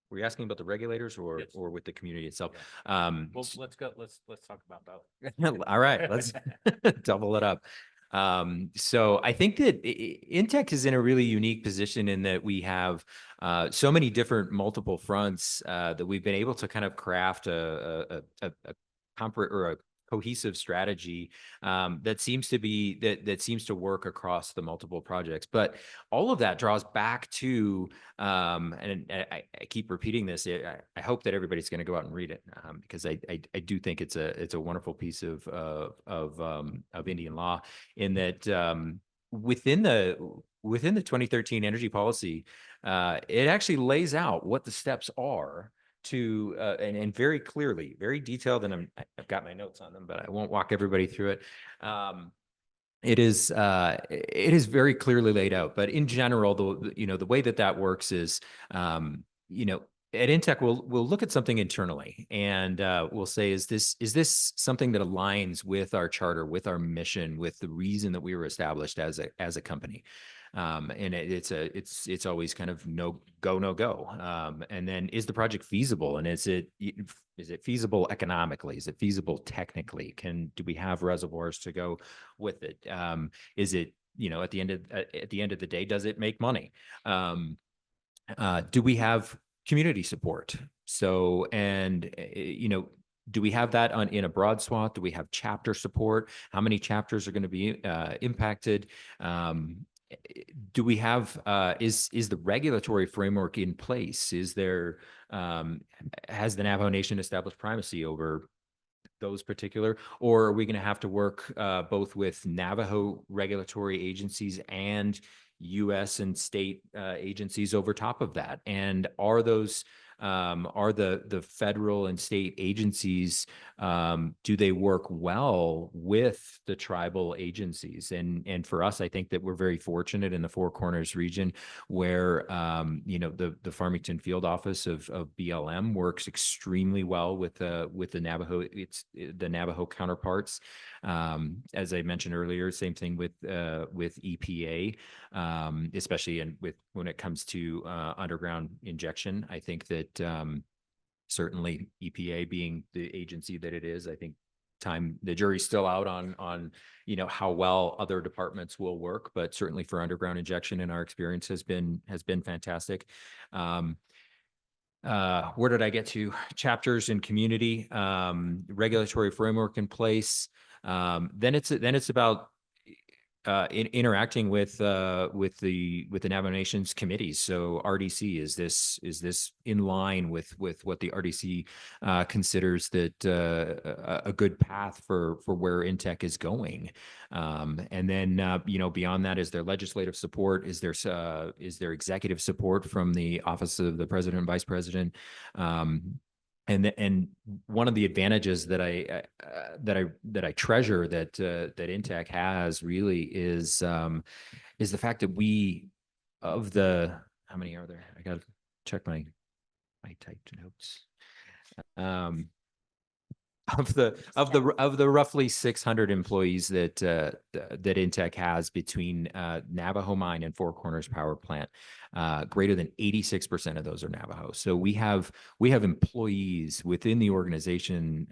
were you asking about the regulators or Yes. or with the community itself? Well, let's talk about both. All right, let's double it up. So I think that Intech is in a really unique position in that we have so many different multiple fronts that we've been able to kind of craft a cohesive strategy that seems to work across the multiple projects. But all of that draws back to, and I keep repeating this. I hope that everybody's going to go out and read it because I do think it's a wonderful piece of Indian law, in that within the 2013 energy policy, it actually lays out what the steps are to and very clearly, very detailed, and I've got my notes on them, but I won't walk everybody through it. It is very clearly laid out, but in general, the way that works is, at Intech, we'll look at something internally, and we'll say, is this something that aligns with our charter, with our mission, with the reason that we were established as a company? And it's always kind of no go. And then, is the project feasible? And is it feasible economically? Is it feasible technically? Do we have reservoirs to go with it? Is it, at the end of the day, does it make money? Do we have community support? So, and do we have that in a broad swath? Do we have chapter support? How many chapters are going to be impacted? Do we have, is the regulatory framework in place? Is there, has the Navajo Nation established primacy over those particular, or are we going to have to work both with Navajo regulatory agencies and US and state agencies over top of that? And are those, are the federal and state agencies, do they work well with the tribal agencies? And for us, I think that we're very fortunate in the Four Corners region where, the Farmington field office of BLM works extremely well with the Navajo, the Navajo counterparts. As I mentioned earlier, same thing with EPA, especially when it comes to underground injection. I think that certainly EPA being the agency that it is, I think the jury's still out on how well other departments will work, but certainly for underground injection, in our experience, has been fantastic. where did I get to? Chapters and community, regulatory framework in place. Then it's about interacting with the Navajo Nations committees. So RDC, is this in line with what the RDC considers that a good path for where INTEC is going? And then beyond that, is there legislative support? Is there executive support from the Office of the President and Vice President? And one of the advantages that I treasure that INTEC has really is the fact that how many are there? I got to check my typed notes. Of the roughly 600 employees that INTEC has between Navajo Mine and Four Corners Power Plant, greater than 86% of those are Navajo. So we have employees within the organization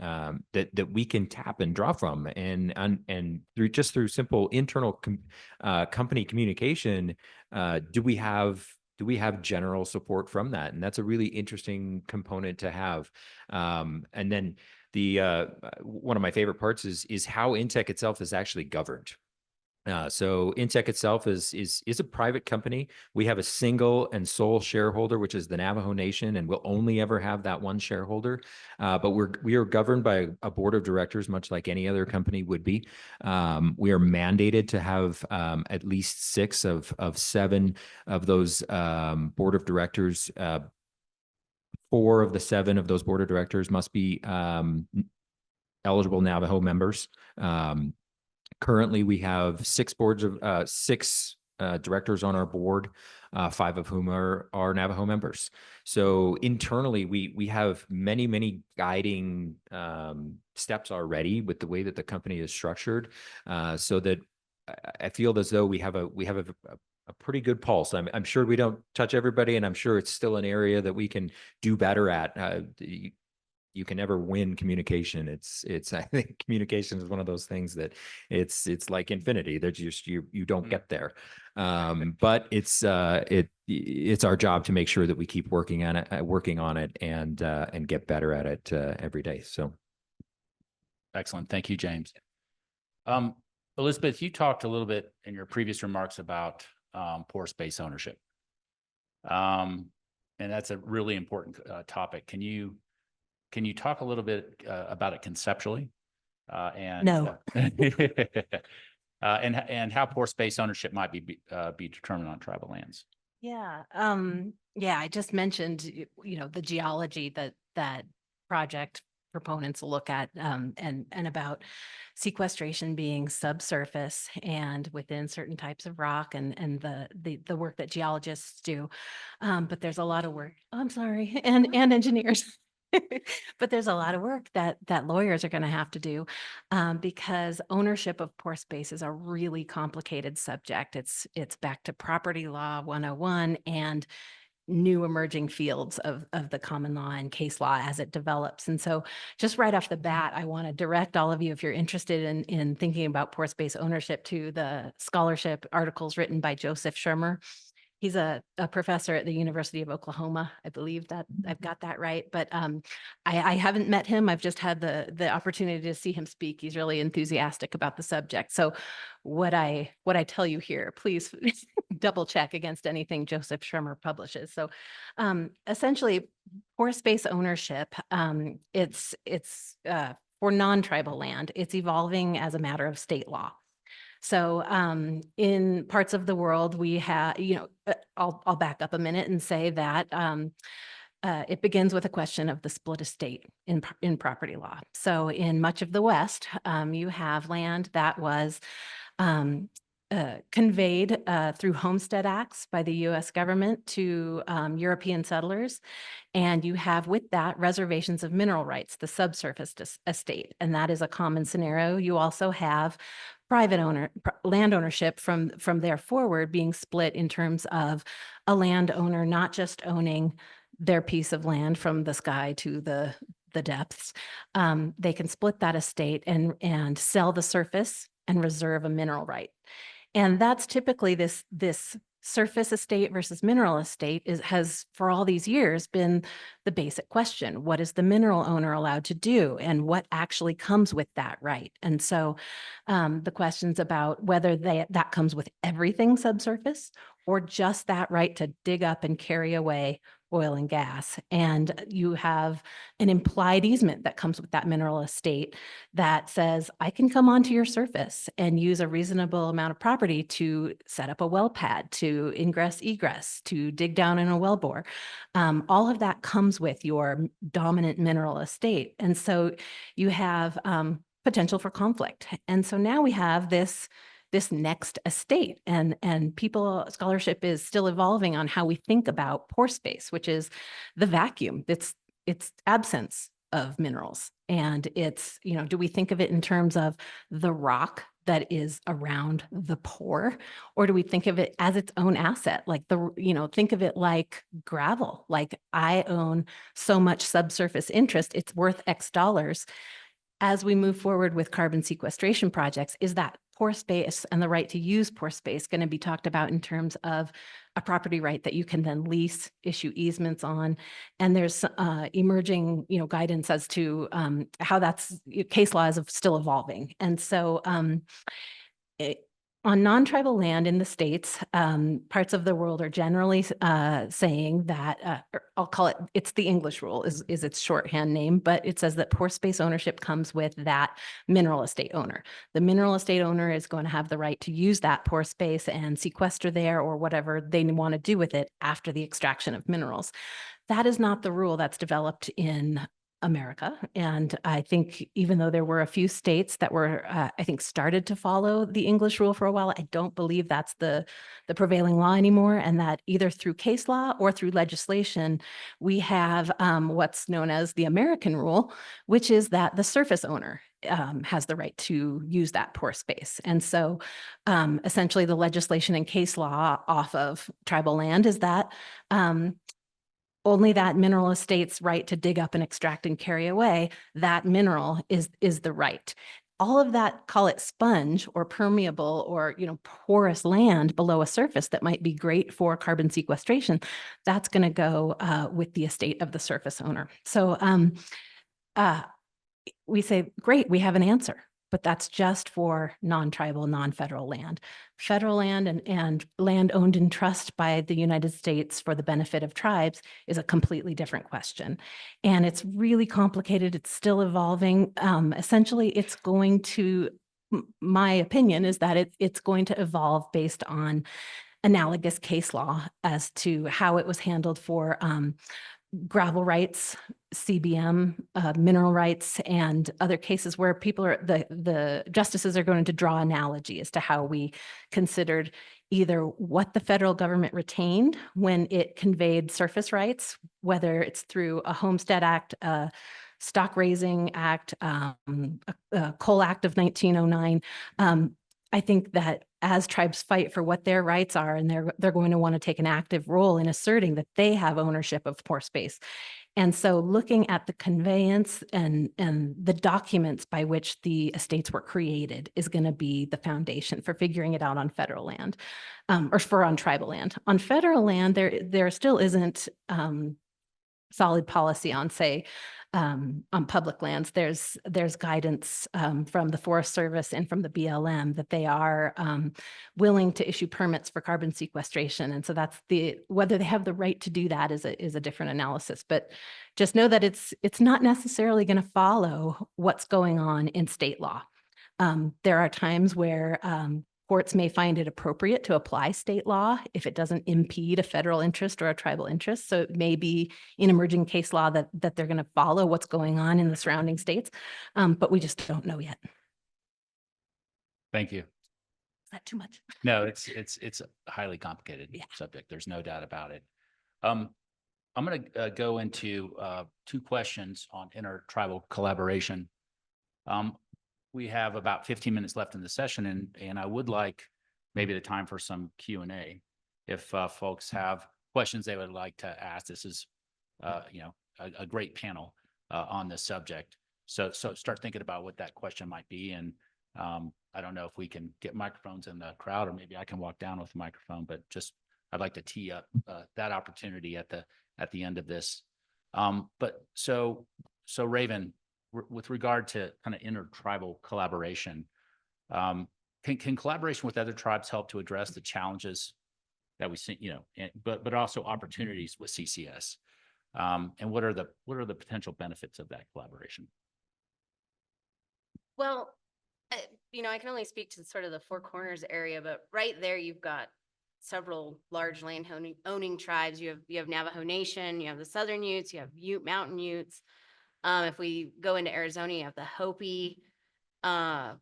that we can tap and draw from, and through simple internal company communication, do we have general support from that? And that's a really interesting component to have. And then one of my favorite parts is how INTEC itself is actually governed. So INTEC itself is a private company. We have a single and sole shareholder, which is the Navajo Nation, and we'll only ever have that one shareholder. But we are governed by a board of directors, much like any other company would be. We are mandated to have at least 6 of 7 of those board of directors. 4 of the 7 of those board of directors must be eligible Navajo members. Currently, we have 6 directors on our board, 5 of whom are Navajo members. So internally, we have many guiding steps already with the way that the company is structured, so that I feel as though we have a pretty good pulse. I'm sure we don't touch everybody, and I'm sure it's still an area that we can do better at. You can never win communication. I think communication is one of those things that it's like infinity. That you don't get there. But it's our job to make sure that we keep working on it and get better at it every day. So Excellent. Thank you, James. Elizabeth, you talked a little bit in your previous remarks about pore space ownership. And that's a really important topic. Can you talk a little bit about it conceptually? No. And how pore space ownership might be determined on tribal lands? Yeah. I just mentioned, the geology that project proponents look at, and about sequestration being subsurface and within certain types of rock, and the work that geologists do. But there's a lot of work, I'm sorry, and engineers. But there's a lot of work that lawyers are going to have to do, because ownership of pore space is a really complicated subject. It's back to property law 101 and new emerging fields of the common law and case law as it develops. And so just right off the bat, I want to direct all of you, if you're interested in thinking about pore space ownership, to the scholarship articles written by Joseph Shermer. He's a professor at the University of Oklahoma. I believe that I've got that right, but I haven't met him. I've just had the opportunity to see him speak. He's really enthusiastic about the subject. So what I tell you here, please double check against anything Joseph Shermer publishes. So essentially, pore space ownership, it's for non-tribal land. It's evolving as a matter of state law. So in parts of the world, we have, I'll back up a minute and say that it begins with a question of the split estate in property law. So in much of the West, you have land that was conveyed through homestead acts by the U.S. government to European settlers. And you have with that reservations of mineral rights, the subsurface estate. And that is a common scenario. You also have private land ownership from there forward being split in terms of a landowner not just owning their piece of land from the sky to the depths. They can split that estate and sell the surface and reserve a mineral right. And that's typically this surface estate versus mineral estate has for all these years been the basic question. What is the mineral owner allowed to do, and what actually comes with that right? And so the questions about whether that comes with everything subsurface or just that right to dig up and carry away oil and gas. And you have an implied easement that comes with that mineral estate that says, I can come onto your surface and use a reasonable amount of property to set up a well pad, to ingress, egress, to dig down in a well bore. All of that comes with your dominant mineral estate. And so you have potential for conflict. And so now we have this next estate, and scholarship is still evolving on how we think about pore space, which is the vacuum. It's absence of minerals. And it's, do we think of it in terms of the rock that is around the pore, or do we think of it as its own asset? Like think of it like gravel, like I own so much subsurface interest, it's worth X dollars. As we move forward with carbon sequestration projects, is that pore space and the right to use pore space going to be talked about in terms of a property right that you can then lease, issue easements on? And there's emerging, guidance as to how that's case law is still evolving. And so on non-tribal land in the states, parts of the world are generally saying that, I'll call it's the English rule is its shorthand name, but it says that pore space ownership comes with that mineral estate owner. The mineral estate owner is going to have the right to use that pore space and sequester there or whatever they want to do with it after the extraction of minerals. That is not the rule that's developed in America. And I think even though there were a few states that were, I think, started to follow the English rule for a while, I don't believe that's the prevailing law anymore. And that either through case law or through legislation, we have what's known as the American rule, which is that the surface owner has the right to use that pore space. And so essentially the legislation and case law off of tribal land is that only that mineral estate's right to dig up and extract and carry away, that mineral is the right. All of that, call it sponge or permeable or, porous land below a surface that might be great for carbon sequestration, that's going to go with the estate of the surface owner. So we say, great, we have an answer, but that's just for non-tribal, non-federal land. Federal land and land owned in trust by the United States for the benefit of tribes is a completely different question. And it's really complicated. It's still evolving. Essentially, it's going to, my opinion is that it's going to evolve based on analogous case law as to how it was handled for gravel rights, CBM, mineral rights, and other cases where people are, the justices are going to draw analogy as to how we considered either what the federal government retained when it conveyed surface rights, whether it's through a Homestead Act, Stock Raising Act, a Coal Act of 1909. I think that as tribes fight for what their rights are, and they're going to want to take an active role in asserting that they have ownership of pore space. And so looking at the conveyance and the documents by which the estates were created is going to be the foundation for figuring it out on federal land, or on tribal land. On federal land, there still isn't solid policy on, say, on public lands. There's guidance from the Forest Service and from the BLM that they are willing to issue permits for carbon sequestration. And so that's whether they have the right to do that is a different analysis. But just know that it's not necessarily going to follow what's going on in state law. There are times where courts may find it appropriate to apply state law if it doesn't impede a federal interest or a tribal interest. So it may be in emerging case law that they're going to follow what's going on in the surrounding states, but we just don't know yet. Thank you. Is that too much? No, it's a highly complicated subject. There's no doubt about it. I'm going to go into two questions on intertribal collaboration. We have about 15 minutes left in the session, and I would like maybe the time for some Q&A. If folks have questions they would like to ask, this is, a great panel on this subject. So start thinking about what that question might be. And I don't know if we can get microphones in the crowd, or maybe I can walk down with a microphone, but just I'd like to tee up that opportunity at the end of this. But so Raven, with regard to kind of intertribal collaboration, can collaboration with other tribes help to address the challenges that we see, but also opportunities with CCS? And what are the potential benefits of that collaboration? Well, I can only speak to sort of the Four Corners area, but right there you've got several large land owning tribes. You have Navajo Nation, you have the Southern Utes, you have Ute Mountain Utes. If we go into Arizona, you have the Hopi, the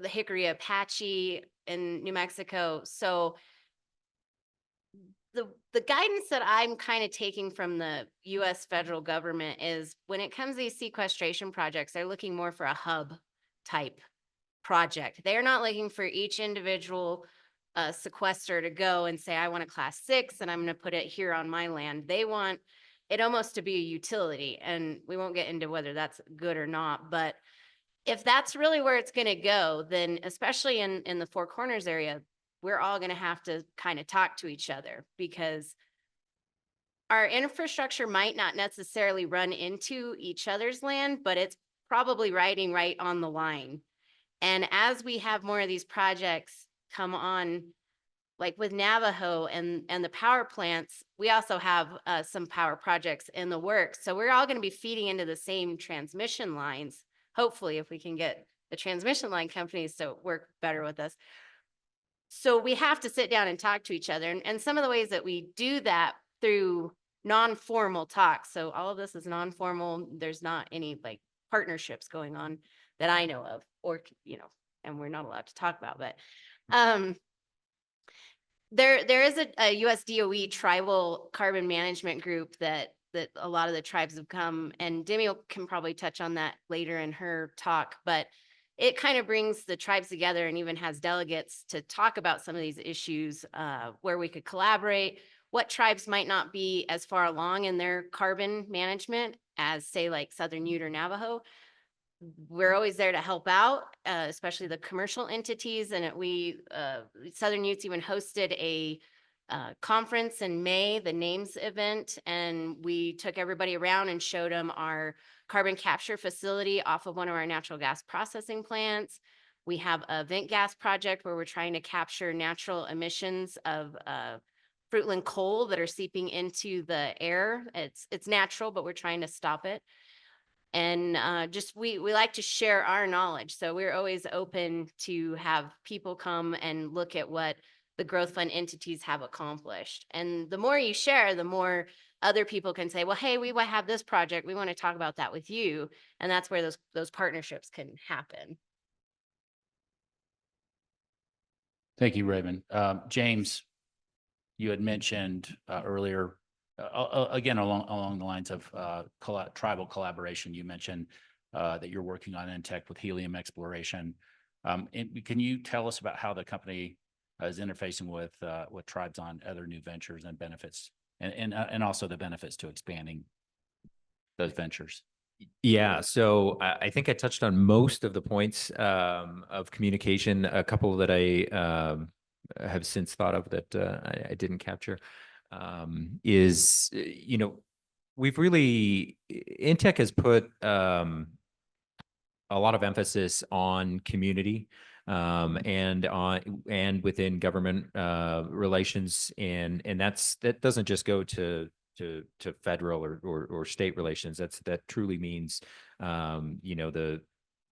Hickory Apache in New Mexico. So the guidance that I'm kind of taking from the US federal government is when it comes to these sequestration projects, they're looking more for a hub type project. They're not looking for each individual sequester to go and say, I want a class 6 and I'm going to put it here on my land. They want it almost to be a utility. And we won't get into whether that's good or not. But if that's really where it's going to go, then especially in the Four Corners area, we're all going to have to kind of talk to each other, because our infrastructure might not necessarily run into each other's land, but it's probably riding right on the line. And as we have more of these projects come on, like with Navajo and the power plants, we also have some power projects in the works. So we're all going to be feeding into the same transmission lines. Hopefully, if we can get the transmission line companies to work better with us. So we have to sit down and talk to each other. And some of the ways that we do that through non-formal talks. So all of this is non-formal. There's not any like partnerships going on that I know of, or, and we're not allowed to talk about, but there is a US DOE tribal carbon management group that a lot of the tribes have come, and Demi can probably touch on that later in her talk, but it kind of brings the tribes together and even has delegates to talk about some of these issues, where we could collaborate, what tribes might not be as far along in their carbon management as, say, like Southern Ute or Navajo. We're always there to help out, especially the commercial entities. And Southern Utes even hosted a conference in May, the NAMES event, and we took everybody around and showed them our carbon capture facility off of one of our natural gas processing plants. We have a vent gas project where we're trying to capture natural emissions of fruitland coal that are seeping into the air. It's natural, but we're trying to stop it. And we like to share our knowledge. So we're always open to have people come and look at what the growth fund entities have accomplished. And the more you share, the more other people can say, well, hey, we have this project. We want to talk about that with you. And that's where those partnerships can happen. Thank you, Raven. James, you had mentioned earlier, again, along the lines of tribal collaboration, you mentioned that you're working on Intech with helium exploration. And can you tell us about how the company is interfacing with tribes on other new ventures and benefits, and also the benefits to expanding those ventures? Yeah, so I think I touched on most of the points of communication. A couple that I have since thought of that I didn't capture is, we've really, Intech has put a lot of emphasis on community and within government relations, and that doesn't just go to federal or state relations. That truly means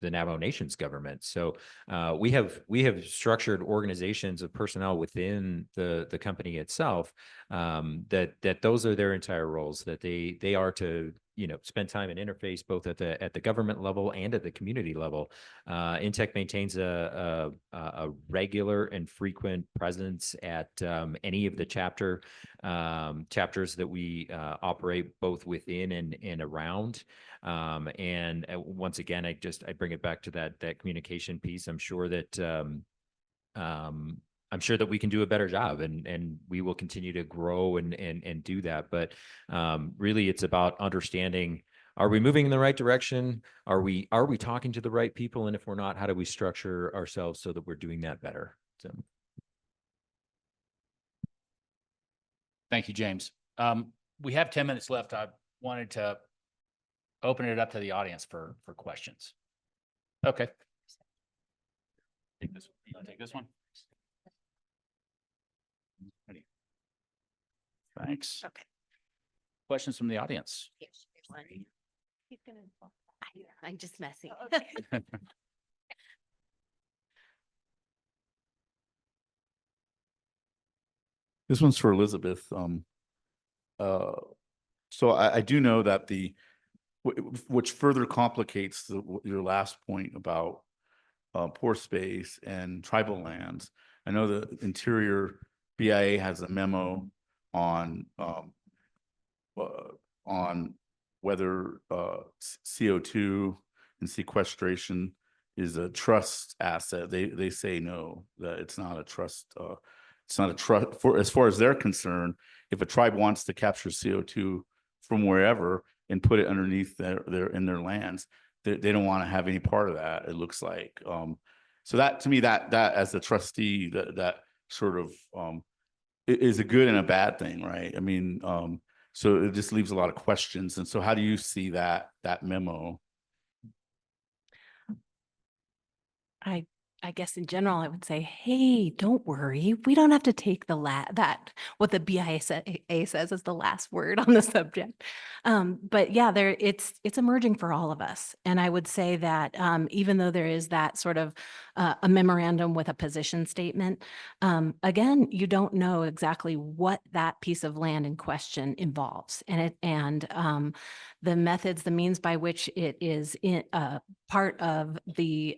the Navajo Nation's government. So we have structured organizations of personnel within the company itself that those are their entire roles, that they are to spend time and interface both at the government level and at the community level. Intech maintains a regular and frequent presence at any of the chapters that we operate both within and around. And once again, I bring it back to that communication piece. I'm sure that we can do a better job, and we will continue to grow and do that. But really, it's about understanding: are we moving in the right direction? Are we talking to the right people? And if we're not, how do we structure ourselves so that we're doing that better? So. Thank you, James. We have 10 minutes left. I wanted to open it up to the audience for questions. Okay. Take this, you want to take this one? Ready? Thanks. Okay. Questions from the audience? Here's one. I'm just messing. This one's for Elizabeth. So I do know that which further complicates your last point about pore space and tribal lands. I know the Interior BIA has a memo on whether CO2 and sequestration is a trust asset. They say no, that it's not a trust. It's not a trust for, as far as they're concerned. If a tribe wants to capture CO2 from wherever and put it underneath in their lands, they don't want to have any part of that. It looks like. So that, to me, that as a trustee, that sort of is a good and a bad thing, right? I mean, so it just leaves a lot of questions. And so how do you see that memo? I guess in general, I would say, hey, don't worry. We don't have to take what the BIA says is the last word on the subject. But yeah, it's emerging for all of us. And I would say that even though there is that sort of a memorandum with a position statement, again, you don't know exactly what that piece of land in question involves. And the methods, the means by which it is part of the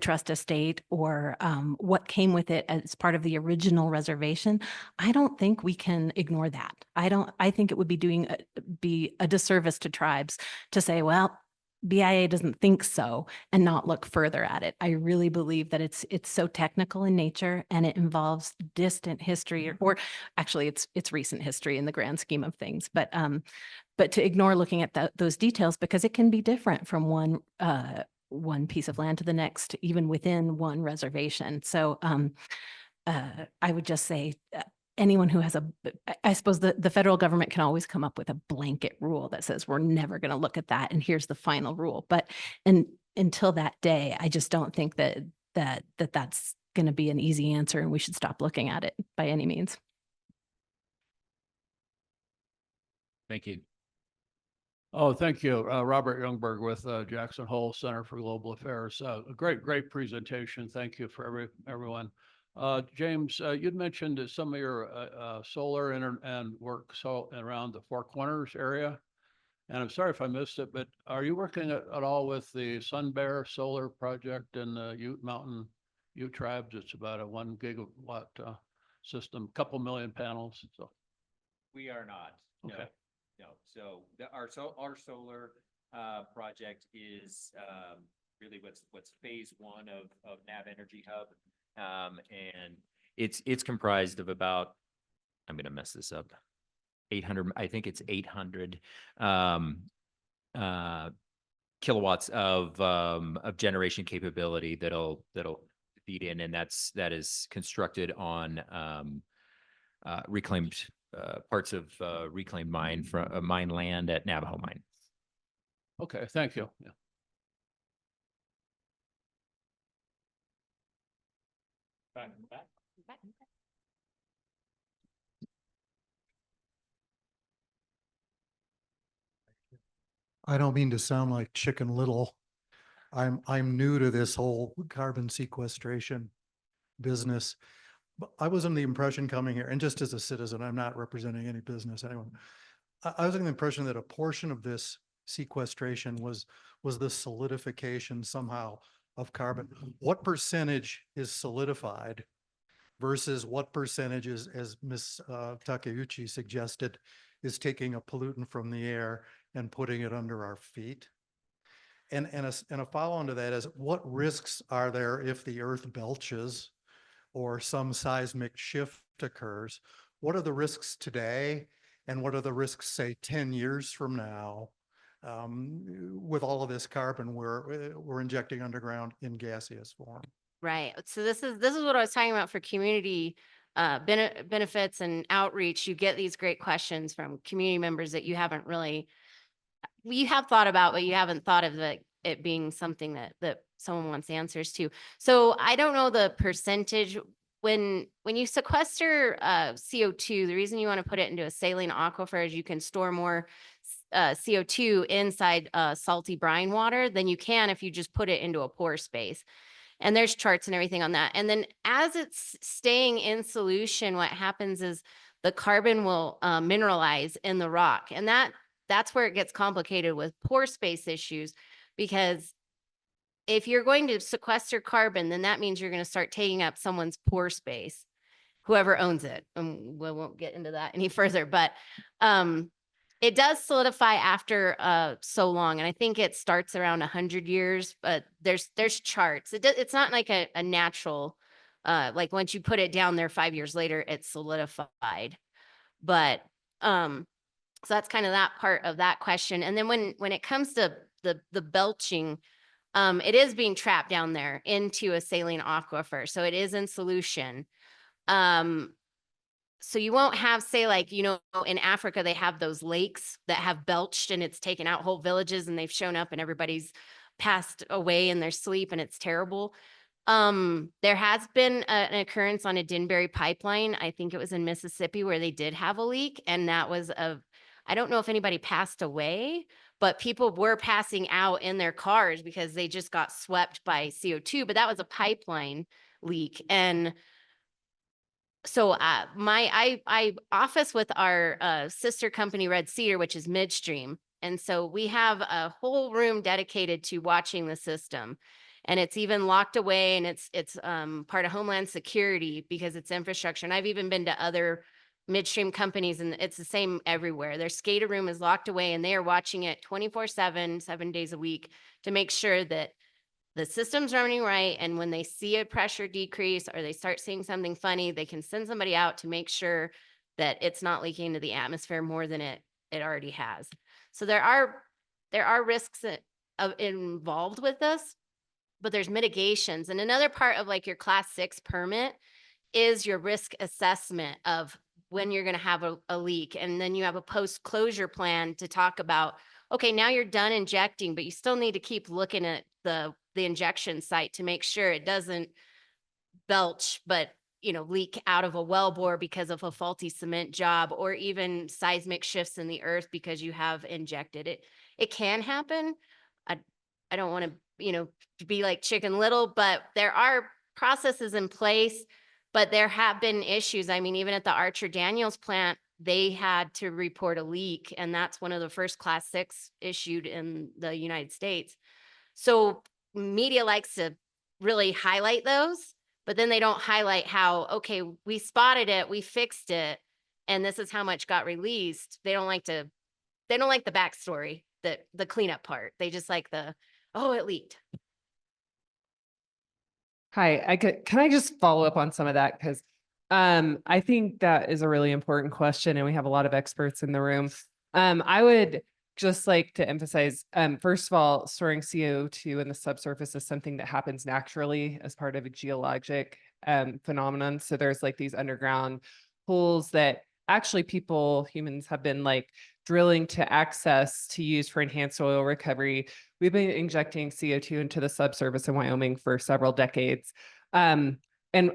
trust estate or what came with it as part of the original reservation, I don't think we can ignore that. I think it would be a disservice to tribes to say, well, BIA doesn't think so and not look further at it. I really believe that it's so technical in nature and it involves distant history or actually it's recent history in the grand scheme of things. But to ignore looking at those details because it can be different from one piece of land to the next, even within one reservation. So I would just say anyone who has I suppose the federal government can always come up with a blanket rule that says we're never going to look at that and here's the final rule. But until that day, I just don't think that's going to be an easy answer and we should stop looking at it by any means. Thank you. Oh, thank you. Robert Youngberg with Jackson Hole Center for Global Affairs. A great presentation. Thank you for everyone. James, you'd mentioned some of your solar and work around the Four Corners area. And I'm sorry if I missed it, but are you working at all with the Sun Bear Solar Project in the Ute Mountain Ute tribes? It's about a 1 gigawatt system, couple million panels. So We are not. No. Okay. No, so our solar project is really what's phase one of NAV Energy Hub, and it's comprised of about, I'm gonna mess this up, 800. I think it's 800 kilowatts of generation capability that'll feed in, and that is constructed on reclaimed. Parts of reclaimed mine land at Navajo Mine. okay, thank you. Yeah. Back. I don't mean to sound like Chicken Little. I'm new to this whole carbon sequestration business. But I was under the impression coming here, and just as a citizen, I'm not representing any business, anyone. I was under the impression that a portion of this sequestration was the solidification somehow of carbon. What percentage is solidified versus what percentage is, as Ms. Takeuchi suggested, is taking a pollutant from the air and putting it under our feet? And a follow-on to that is, what risks are there if the earth belches or some seismic shift occurs? What are the risks today? And what are the risks, say, 10 years from now, with all of this carbon we're injecting underground in gaseous form? Right. So this is what I was talking about for community benefits and outreach, you get these great questions from community members that you haven't really, you have thought about, but you haven't thought of it being something that someone wants answers to. So I don't know the percentage. When you sequester CO2, the reason you want to put it into a saline aquifer is you can store more CO2 inside salty brine water than you can if you just put it into a pore space. And there's charts and everything on that. And then as it's staying in solution, what happens is the carbon will mineralize in the rock. And that's where it gets complicated with pore space issues, because if you're going to sequester carbon, then that means you're going to start taking up someone's pore space, whoever owns it. And we won't get into that any further, but it does solidify after so long. And I think it starts around 100 years, but there's charts. It's not like a natural, like once you put it down there 5 years later, it's solidified. But so that's kind of that part of that question. And then when it comes to the belching, it is being trapped down there into a saline aquifer. So it is in solution. So you won't have, say, like, you know, in Africa, they have those lakes that have belched and it's taken out whole villages and they've shown up and everybody's passed away in their sleep and it's terrible. There has been an occurrence on a Denbury pipeline. I think it was in Mississippi where they did have a leak, and that was I don't know if anybody passed away, but people were passing out in their cars because they just got swept by CO2, but that was a pipeline leak. And so I office with our sister company, Red Cedar, which is midstream. And so we have a whole room dedicated to watching the system. And it's even locked away, and it's part of Homeland Security because it's infrastructure. And I've even been to other midstream companies, and it's the same everywhere. Their SCADA room is locked away, and they are watching it 24/7, 7 days a week to make sure that the system's running right. And when they see a pressure decrease or they start seeing something funny, they can send somebody out to make sure that it's not leaking into the atmosphere more than it already has. So there are risks involved with this, but there's mitigations. And another part of like your class 6 permit is your risk assessment of when you're going to have a leak. And then you have a post-closure plan to talk about, okay, now you're done injecting, but you still need to keep looking at the injection site to make sure it doesn't belch, but leak out of a wellbore because of a faulty cement job, or even seismic shifts in the earth because you have injected it. It can happen. I don't want to, be like Chicken Little, but there are processes in place, but there have been issues. I mean, even at the Archer Daniels plant, they had to report a leak, and that's one of the first class 6 issued in the United States. So media likes to really highlight those, but then they don't highlight how, okay, we spotted it, we fixed it, and this is how much got released. They don't like the backstory, the cleanup part. They just like oh, it leaked. Hi, can I just follow up on some of that? Because I think that is a really important question, and we have a lot of experts in the room. I would just like to emphasize, first of all, storing CO2 in the subsurface is something that happens naturally as part of a geologic phenomenon. So there's like these underground pools that actually humans have been like drilling to access to use for enhanced oil recovery. We've been injecting CO2 into the subsurface in Wyoming for several decades. And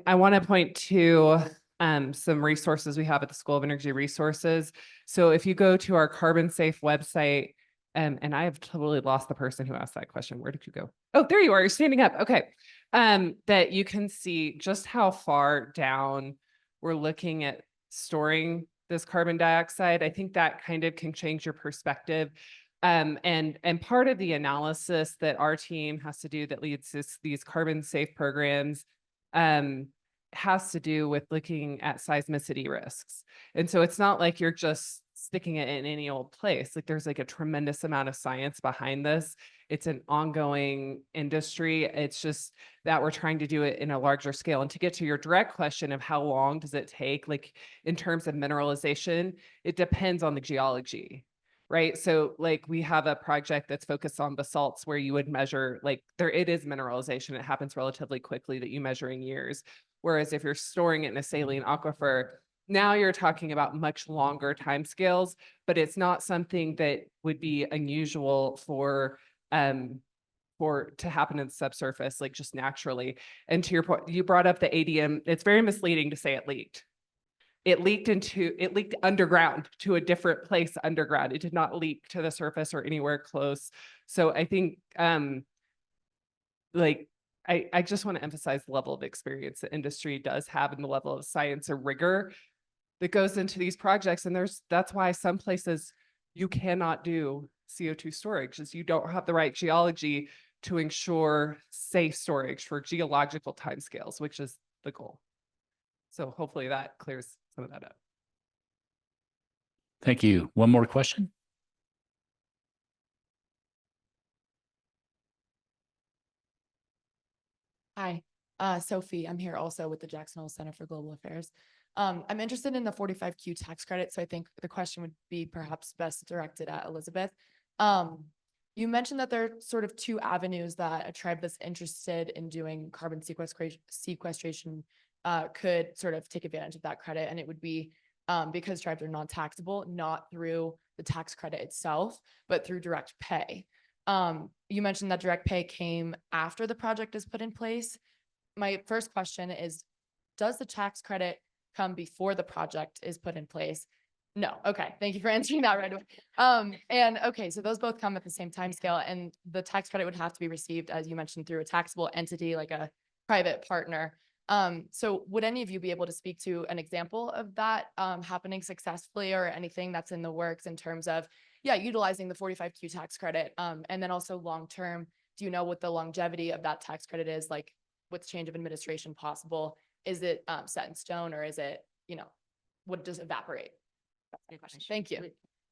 I want to point to some resources we have at the School of Energy Resources. So if you go to our Carbon Safe website, and I have totally lost the person who asked that question. Where did you go? Oh, there you are. You're standing up. Okay. That you can see just how far down we're looking at storing this carbon dioxide. I think that kind of can change your perspective. And part of the analysis that our team has to do that leads to these carbon safe programs has to do with looking at seismicity risks. And so it's not like you're just sticking it in any old place. Like there's like a tremendous amount of science behind this. It's an ongoing industry. It's just that we're trying to do it in a larger scale. And to get to your direct question of how long does it take, like in terms of mineralization, it depends on the geology, right? So like we have a project that's focused on basalts where you would measure, like it is mineralization. It happens relatively quickly that you measure in years. Whereas if you're storing it in a saline aquifer, now you're talking about much longer timescales, but it's not something that would be unusual for to happen in the subsurface, like just naturally. And to your point, you brought up the ADM. It's very misleading to say it leaked. It leaked underground to a different place underground. It did not leak to the surface or anywhere close. So I think like I just want to emphasize the level of experience the industry does have and the level of science and rigor that goes into these projects. And that's why some places you cannot do CO2 storage, is you don't have the right geology to ensure safe storage for geological timescales, which is the goal. So hopefully that clears some of that up. Thank you. One more question? Hi, Sophie. I'm here also with the Jackson Hole Center for Global Affairs. I'm interested in the 45Q tax credit, so I think the question would be perhaps best directed at Elizabeth. You mentioned that there are sort of two avenues that a tribe that's interested in doing carbon sequestration could sort of take advantage of that credit, and it would be because tribes are non-taxable, not through the tax credit itself, but through direct pay. You mentioned that direct pay came after the project is put in place. My first question is, does the tax credit come before the project is put in place? No. Okay. Thank you for answering that right away. And okay, so those both come at the same time scale, and the tax credit would have to be received, as you mentioned, through a taxable entity like a private partner. So would any of you be able to speak to an example of that happening successfully, or anything that's in the works in terms of, yeah, utilizing the 45Q tax credit? And then also long term, do you know what the longevity of that tax credit is, like with change of administration possible? Is it set in stone, or is it, would it just evaporate? That's my question. Thank you.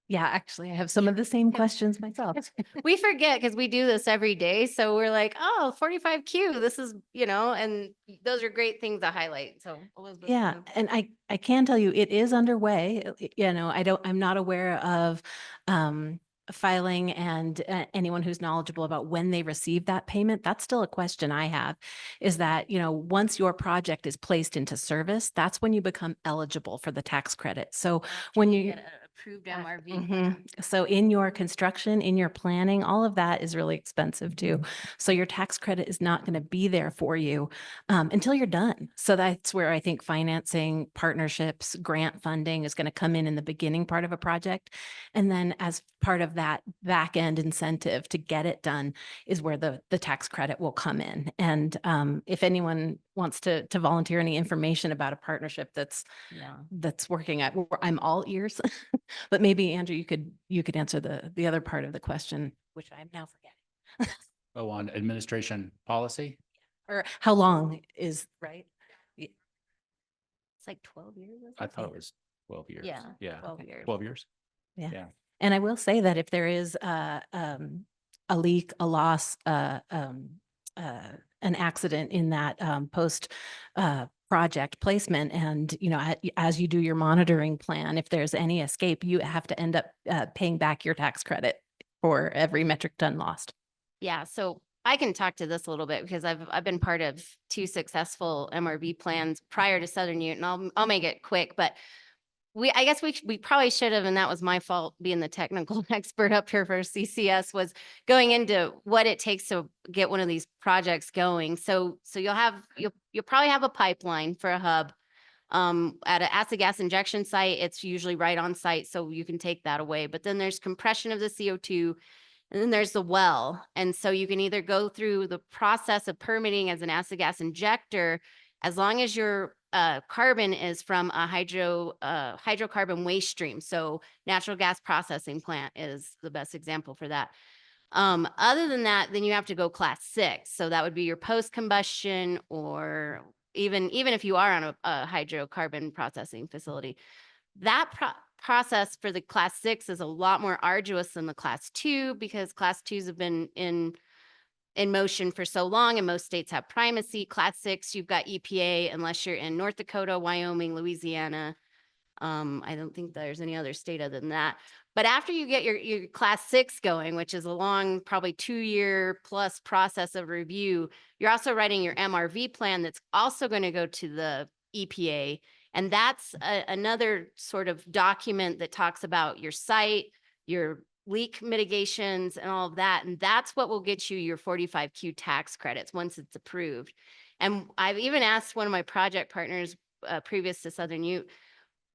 Yeah, actually, I have some of the same questions myself. We forget because we do this every day. So we're like, oh, 45Q, this is, and those are great things to highlight. So Elizabeth. Yeah, and I can tell you it is underway. I'm not aware of filing and anyone who's knowledgeable about when they receive that payment. That's still a question I have, is that, once your project is placed into service, that's when you become eligible for the tax credit. So when you get a approved MRV. So in your construction, in your planning, all of that is really expensive too. So your tax credit is not going to be there for you until you're done. So that's where I think financing, partnerships, grant funding is going to come in the beginning part of a project. And then as part of that back end incentive to get it done is where the tax credit will come in. And if anyone wants to volunteer any information about a partnership that's working at, I'm all ears. But maybe Andrew, you could answer the other part of the question, which I'm now forgetting. Oh, on administration policy? Or how long is, right? It's like 12 years. I thought it was 12 years. Yeah, Yeah. 12 years. 12 years. Yeah. Yeah. And I will say that if there is a leak, a loss, an accident in that post project placement, and as you do your monitoring plan, if there's any escape, you have to end up paying back your tax credit for every metric ton lost. Yeah, so I can talk to this a little bit because I've been part of 2 successful MRV plans prior to Southern Ute, and I'll make it quick, but I guess we probably should have, and that was my fault being the technical expert up here for CCS, was going into what it takes to get one of these projects going. So you'll probably have a pipeline for a hub. At an acid gas injection site, it's usually right on site, so you can take that away. But then there's compression of the CO2, and then there's the well. And so you can either go through the process of permitting as an acid gas injector, as long as your carbon is from a hydrocarbon waste stream. So natural gas processing plant is the best example for that. Other than that, then you have to go class 6. So that would be your post combustion, or even if you are on a hydrocarbon processing facility. That process for the class 6 is a lot more arduous than the class 2, because class 2s have been in motion for so long, and most states have primacy. Class 6, you've got EPA, unless you're in North Dakota, Wyoming, Louisiana. I don't think there's any other state other than that. But after you get your class 6 going, which is a long, probably 2-year plus process of review, you're also writing your MRV plan that's also going to go to the EPA. And that's another sort of document that talks about your site, your leak mitigations and all of that. And that's what will get you your 45Q tax credits once it's approved. And I've even asked one of my project partners previous to Southern Ute,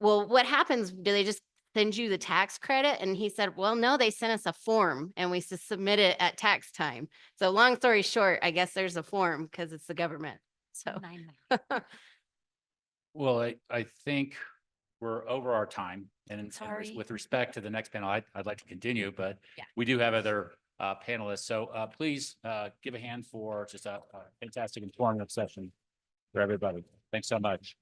well, what happens? Do they just send you the tax credit? And he said, well, no, they sent us a form and we submit it at tax time. So long story short, I guess there's a form because it's the government. So. Well, I think we're over our time and Sorry. with respect to the next panel, I'd like to continue, but Yeah. we do have other panelists. So please give a hand for just a fantastic informative session for everybody. Thanks so much.